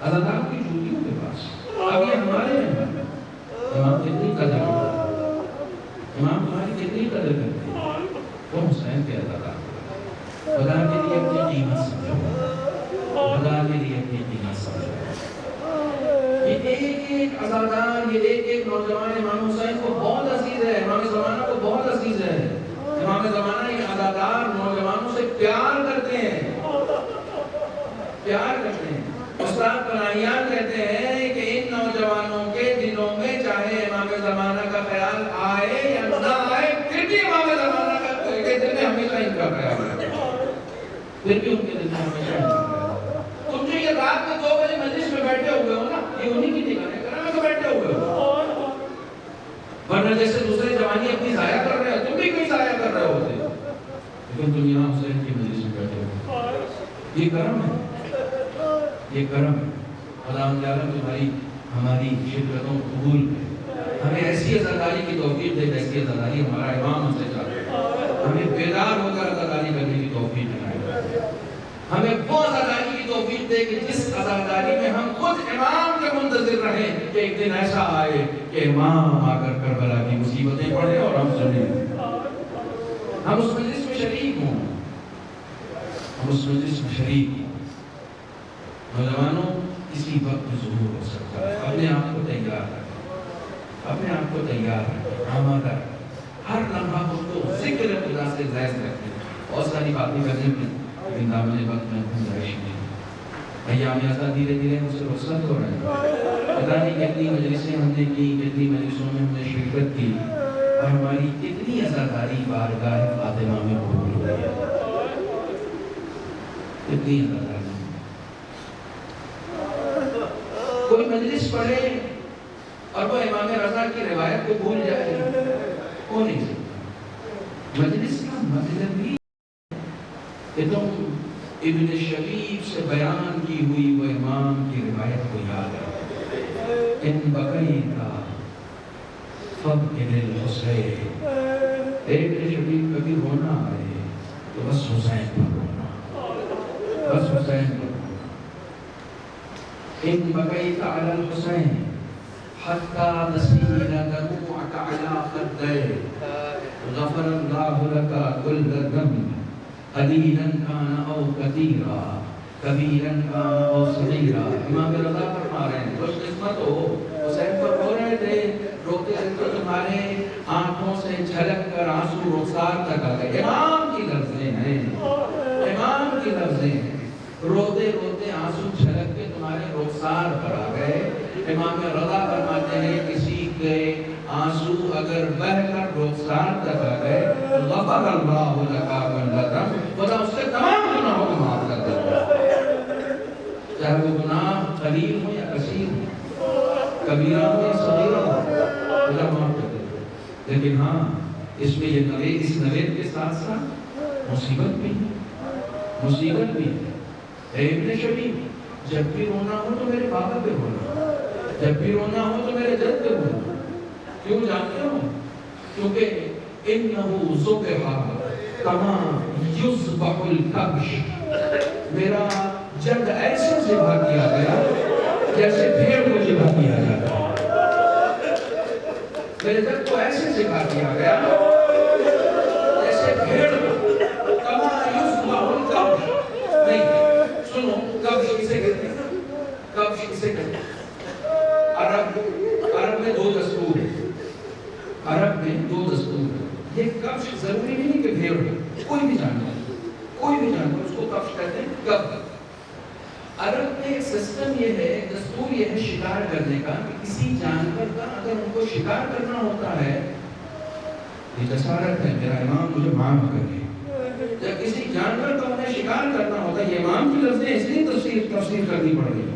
عزادار کی جوتیوں کے پاس اب یہ ہمارے مہمان ہیں۔ امام کتنی قدر کرتے ہیں، امام تمہاری کتنی قدر کرتے ہیں، وہ حسین کے عزادار، خدا کے لیے اپنی قیمت سمجھو، خدا کے لیے اپنی قیمت سمجھو۔ یہ ایک ایک عزادار، یہ ایک ایک نوجوان امام حسین کو بہت عزیز ہے، امام زمانہ کو بہت عزیز ہے۔ امام زمانہ یہ عزادار نوجوانوں سے پیار کرتے ہیں، پیار کرتے ہیں۔ استاد پناہیان کہتے ہیں کہ ان نوجوانوں کے دلوں میں چاہے امام زمانہ کا خیال آئے یا نہ آئے، پھر بھی امام زمانہ کے دل میں ہمیشہ ان کا خیال ہے، پھر بھی ان کے دل میں ہمیشہ ان کا خیال ہے۔ تم جو یہ رات میں 2 بجے مجلس میں بیٹھے ہوئے ہو نا، یہ انہی کی نگاہیں کرم میں تو بیٹھے ہوئے ہو، ورنہ جیسے دوسرے جوانی اپنی ضائع کر رہے ہو، تم بھی کوئی ضائع کر رہے ہوتے، لیکن تم یہاں حسین کی مجلس میں بیٹھے ہو، یہ کرم ہے، یہ کرم ہے۔ خدا عالم تمہاری ہماری شرکتوں کو قبول کرے، ہمیں ایسی عزاداری کی توفیق دے جیسی عزاداری ہمارا امام ہم سے چاہتا ہے، ہمیں بیدار ہو کر عزاداری کرنے کی توفیق دے، ہمیں وہ عزاداری کی توفیق دے کہ جس عزاداری میں ہم خود امام کے منتظر رہیں کہ ایک دن ایسا آئے کہ امام آ کر کربلا کی مصیبتیں پڑھیں اور ہم سنیں، ہم اس مجلس میں شریک ہوں، ہم اس مجلس میں شریک ہوں۔ نوجوانوں کسی وقت ظہور ہو سکتا ہے، اپنے آپ کو تیار رکھیں، اپنے آپ کو تیار رکھیں، آمادہ رکھیں، ہر لمحہ خود کو ذکر خدا سے زائد رکھیں۔ بہت ساری باتیں کرنے میں لیکن دامن وقت میں گنجائش نہیں، ایام ازاں دھیرے دھیرے ہم سے رخصت ہو رہے ہیں، پتہ نہیں کتنی مجلسیں ہم نے کی، کتنی مجلسوں میں ہم نے شرکت کی، اور ہماری کتنی عزاداری بارگاہ فاطمہ میں قبول ہوئی ہے، کتنی عزاداری۔ کوئی مجلس پڑھے اور وہ امام رضا کی روایت کو بھول جائے، ہو نہیں سکتا۔ مجلس کا مطلب ہی کہ تم ابن شبیب سے بیان کی ہوئی وہ امام کی روایت کو یاد رکھو، ان بقیتا فابکِ للحسین، ابن شبیب کبھی رونا آئے تو بس حسین پر رونا، بس حسین پر رونا۔ ان بقیت علی الحسین حتی نسیل دموعک علی خدیک، غفر اللہ لک کل ذنب قلیلا کان او کثیرا کبیرا کان او صغیرا۔ امام رضا فرما رہے ہیں خوش قسمت ہو، حسین پر رو رہے تھے، روتے تو تمہارے آنکھوں سے جھلک کر آنسو رخسار تک آ گئے۔ امام کی لفظیں ہیں، امام کی لفظیں ہیں، روتے روتے آنسو جھلک کے تمہارے رخسار پر آ گئے۔ امام رضا فرماتے ہیں کسی کے آنسو اگر بہہ کر رخسار تک آ گئے، غفر اللہ لک کل ذنب، خدا اس کے تمام گناہوں کو معاف کر دیتا ہے، چاہے وہ گناہ قلیل ہو یا کثیر ہو، کبیرہ ہو یا صغیرہ ہو، خدا معاف کر دیتا ہے۔ لیکن ہاں اس میں یہ اس نوید کے ساتھ ساتھ مصیبت بھی ہے، مصیبت بھی ہے۔ اے ابن شبی، جب بھی رونا ہو تو میرے بابا پہ رونا، جب بھی رونا ہو تو میرے جد پہ رونا۔ کیوں جانتے ہو؟ کیونکہ انہو ذبح کما یذبح الکبش، میرا جد ایسے ذبح کیا گیا جیسے بھیڑ کو ذبح کیا جاتا ہے، میرے جد کو ایسے ذبح کیا گیا جیسے بھیڑ کو، کما یذبح الکبش۔ نہیں سنو، کبش کسے کہتے ہیں؟ کبش کسے کہتے ہیں؟ عرب میں دو دستور ہے، عرب میں دو دستور ہے۔ یہ کبش ضروری نہیں کہ بھیڑ ہو، کوئی بھی جانور، کوئی بھی جانور اس کو کبش کہتے ہیں۔ کب عرب میں ایک سسٹم یہ ہے، دستور یہ ہے شکار کرنے کا، کہ کسی جانور کا اگر ان کو شکار کرنا ہوتا ہے، یہ جسارت ہے، میرا امام مجھے معاف کرے، جب کسی جانور کا انہیں شکار کرنا ہوتا ہے، یہ امام کی لفظیں اس لیے تفسیر کرنی پڑ رہی ہے،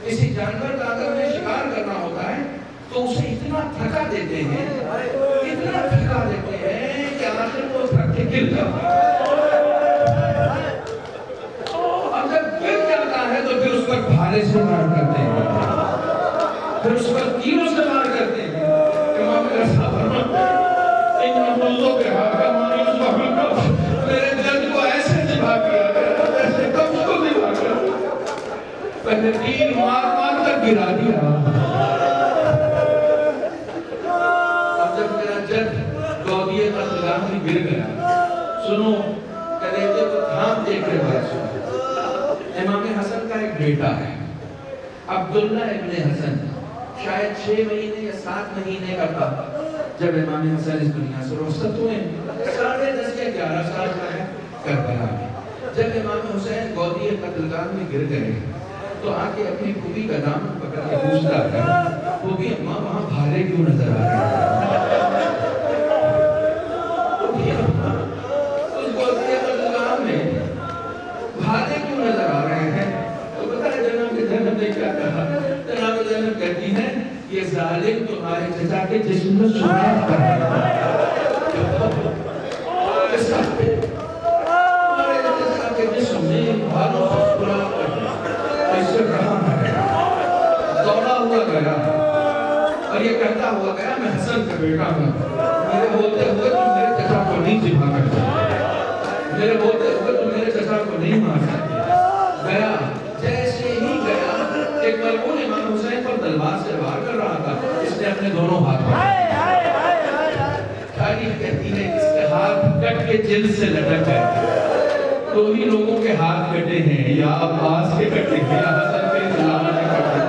کسی جانور کا اگر انہیں شکار کرنا ہوتا ہے تو اسے اتنا تھکا دیتے ہیں، اتنا تھکا دیتے ہیں کہ آخر وہ تھک کے گر جاتا ہے۔ اب جب گر جاتا ہے تو پھر اس پر بھالے سے وار کرتے ہیں، پھر اس پر تیروں سے وار کرتے ہیں۔ امام رضا فرماتے ہیں ان ملوں کے ہاتھ کا مانی اس وقت میرے جد کو ایسے ذبح کیا گیا جیسے کبش کو ذبح کیا، پہلے تیر مار مار کر گرا دیا۔ اور جب میرا جد گودیے قتلگاہ میں گر گیا، سنو کلیجے کو تھام دیکھ کے بات سنو۔ امام حسن کا ایک بیٹا ہے عبداللہ ابن حسن، شاید 6 مہینے یا 7 مہینے کا تھا جب امام حسن اس دنیا سے رخصت ہوئے، 10.5 یا 11 سال کا ہے کربلا میں۔ جب امام حسین گودی قتلگاہ میں گر گئے تو آ کے اپنی پھوپھی کا دامن پکڑ کے پوچھتا ہے، پھوپھی اماں وہاں بھالے کیوں نظر آ رہے ہیں؟ پھوپھی اماں اس گودی قتلگاہ میں بھالے کیوں نظر آ رہے ہیں؟ تو پتہ ہے جناب زینب نے کیا کہا؟ جناب زینب کہتی ہے یہ ظالم تمہارے چچا کے جسم میں سوراخ کر رہا ہے، تمہارے چچا کے جسم میں بھالوں سے سوراخ کر رہا ہے، اس سے کہاں ہے؟ دوڑا ہوا گیا اور یہ کہتا ہوا گیا میں حسن کا بیٹا ہوں، میرے ہوتے ہوئے تم میرے چچا کو نہیں ذبح کر سکتے، میرے ہوتے ہوئے تم میرے چچا کو نہیں مار سکتے۔ گیا، جیسے ہی گیا ایک ملعون امام حسین پر تلوار سے وار کر رہا تھا، اس نے اپنے دونوں ہاتھ پکڑے، تاریخ کہتی ہے اس کے ہاتھ کٹ کے جلد سے لٹک گئے۔ دو ہی لوگوں کے ہاتھ کٹے ہیں، یا عباس کے کٹے ہیں یا حسن کے اسلام کے کٹے ہیں۔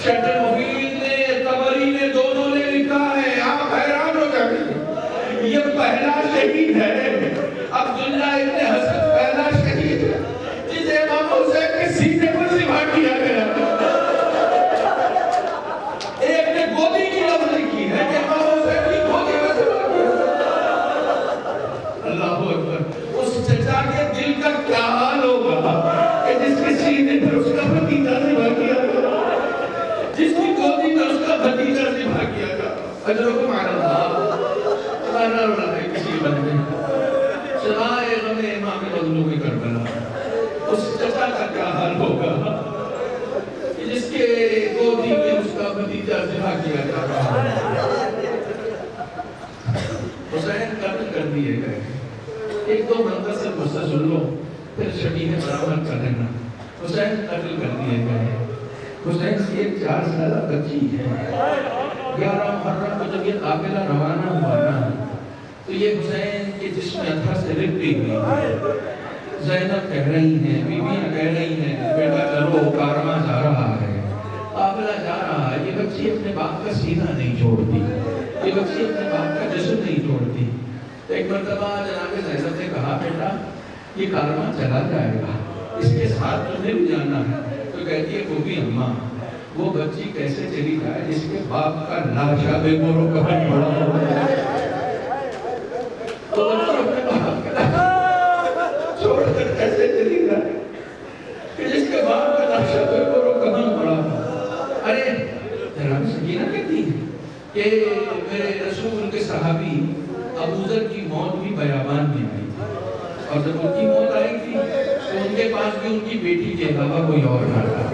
شیخ مفید نے، طبری نے، دونوں نے لکھا ہے، آپ حیران ہو جائیں گے، یہ پہلا شہید ہے عبداللہ ابن حسن، پہلا شہید ہے جسے امام حسین کے سینے پر ذبح کیا گیا۔ ایک نے گودی کی لفظ لکھی ہے کہ امام حسین کی گودی میں ذبح کیا۔ اللہ اکبر، اس چچا کے دل کا کیا حال ہوگا کہ جس کے سینے پر اس کا بھتیجا ذبح کیا گیا، جس کی گودی میں اس کا بھتیجا ذبح کیا گیا۔ اجرکم علی اللہ، اللہ نہ رہے کسی بندے سوائے غم امام مظلوم کربلا۔ اس چچا کا کیا حال ہوگا جس کے گودی میں اس کا بھتیجا ذبح کیا جا رہا ہے۔ حسین قتل کر دیے گئے، ایک دو منتصر قصہ سن لو پھر شبیہ برآمد کر لینا۔ حسین قتل کر دیے گئے، حسین کی ایک 4 سالہ بچی ہے۔ 11 محرم کو جب یہ قافلہ روانہ ہوا نا تو یہ حسین کے جسم اتھا سے لپٹی ہوئی، زینب کہہ رہی ہیں، بیویاں کہہ رہی ہیں بیٹا چلو کارواں جا رہا ہے، قافلہ جا رہا ہے، یہ بچی اپنے باپ کا سینہ نہیں چھوڑتی، یہ بچی اپنے باپ کا جسم نہیں چھوڑتی۔ ایک مرتبہ جناب زینب نے کہا بیٹا یہ کارواں چلا جائے گا، اس کے ساتھ تمہیں بھی جانا ہے۔ تو کہتی ہے پھوپھی اماں وہ بچی کیسے چلی جائے جس کے باپ کا لاشا بے مور و کفن پڑا ہوا ہے؟ تو بچی اپنے باپ کا چھوڑ کر کیسے چلی جائے کہ جس کے باپ کا لاشا بے مور و کفن پڑا ہوا؟ ارے جناب سکینہ کہتی ہے کہ میرے رسول کے صحابی ابو ذر کی موت بھی بیابان میں آئی تھی، اور جب ان کی موت آئی تھی تو ان کے پاس بھی ان کی بیٹی کے علاوہ کوئی اور نہ تھا،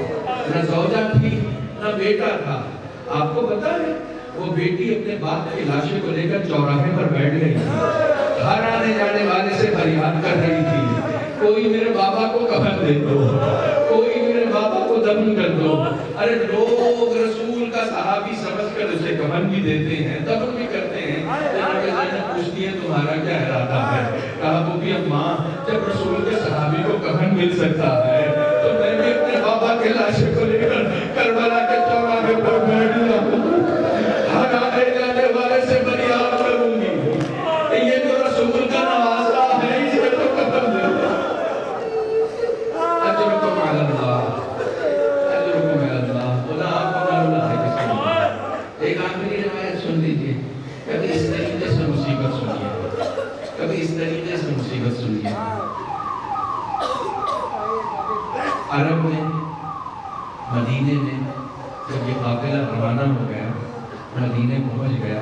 نہ زوجہ تھی نہ بیٹا تھا۔ آپ کو پتا ہے وہ بیٹی اپنے باپ کی لاشیں کو لے کر چوراہے پر بیٹھ گئی تھی، ہر آنے جانے والے سے فریاد کر رہی تھی، کوئی میرے بابا کو کفن دے دو، کوئی میرے بابا کو دفن کر دو۔ ارے لوگ رسول کا صحابی سمجھ کر اسے کفن بھی دیتے ہیں، دفن بھی کرتے ہیں۔ جناب زینب پوچھتی ہے تمہارا کیا ارادہ ہے؟ کہا وہ بھی اماں جب رسول کے صحابی کو کفن مل سکتا ہے تو میں بھی اپنے بابا کے لاشے کو لے کر کربلا کے چوراہے پر بیٹھ جاؤں، ہر آنے جانے والے سے فریاد کروں گی، یہ تو رسول کا نوازا ہے، اسے تو کفن دے دو۔ اجرکم علی اللہ، اجرکم علی اللہ، خدا آپ کو معلوم ہے کس کو۔ ایک آخری روایت سن لیجیے، کبھی اس طریقے سے مصیبت سنیے، کبھی اس طریقے سے مصیبت سنیے۔ عرب میں مدینے میں جب یہ قافلہ روانہ ہو گیا، مدینے پہنچ گیا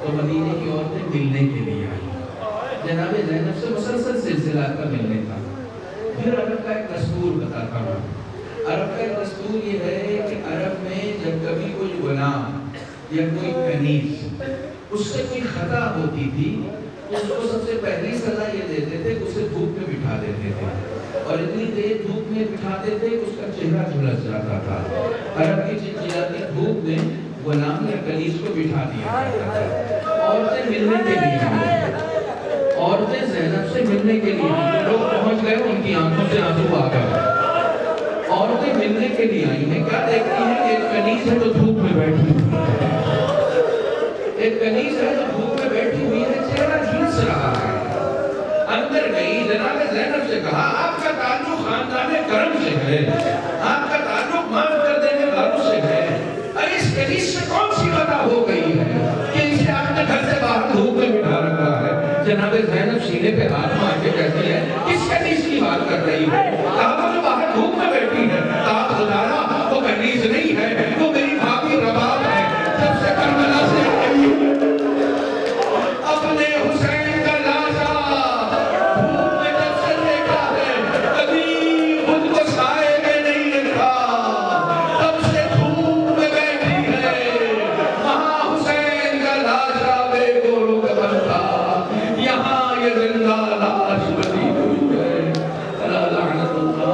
تو مدینے کی عورتیں ملنے کے لیے آئی، جناب زینب سے مسلسل سلسلہ کا ملنے کا۔ پھر عرب کا ایک دستور بتاتا ہوں، عرب کا ایک دستور یہ ہے کہ عرب میں جب کبھی کوئی غلام یا کوئی کنیز اس سے کوئی خطا ہوتی تھی تو اس کو سب سے پہلی سزا یہ دیتے تھے کہ اسے دھوپ میں بٹھا دیتے تھے، اور اتنی دیر دھوپ میں بٹھاتے تھے کہ اس کا چہرہ جھلس جاتا تھا۔ عرب کی چلچلاتی دھوپ میں غلام یا کنیز کو بٹھا دیا جاتا تھا۔ عورتیں ملنے کے لیے آئی، عورتیں زینب سے ملنے کے لیے آئی، لوگ پہنچ گئے ان کی آنکھوں سے آنسو آ گئے، عورتیں ملنے کے لیے آئی ہیں، کیا دیکھتی ہیں کہ ایک کنیز ہے جو دھوپ میں بیٹھی ہوئی ہے، ایک کنیز ہے جو دھوپ میں بیٹھی ہوئی ہے، چہرہ جھلس رہا ہے۔ اندر گئی، جناب زینب سے کہا آپ کا تعلق خاندان کرم سے ہے، آپ کا تعلق معاف کر دینے والوں سے ہے، ارے اس کنیز سے کون سی خطا ہو گئی ہے کہ اسے آپ نے گھر سے باہر دھوپ میں بٹھا رکھا ہے؟ جناب زینب سینے پہ ہاتھ مار کے کہتی ہے کس کنیز کی بات کر رہی ہے؟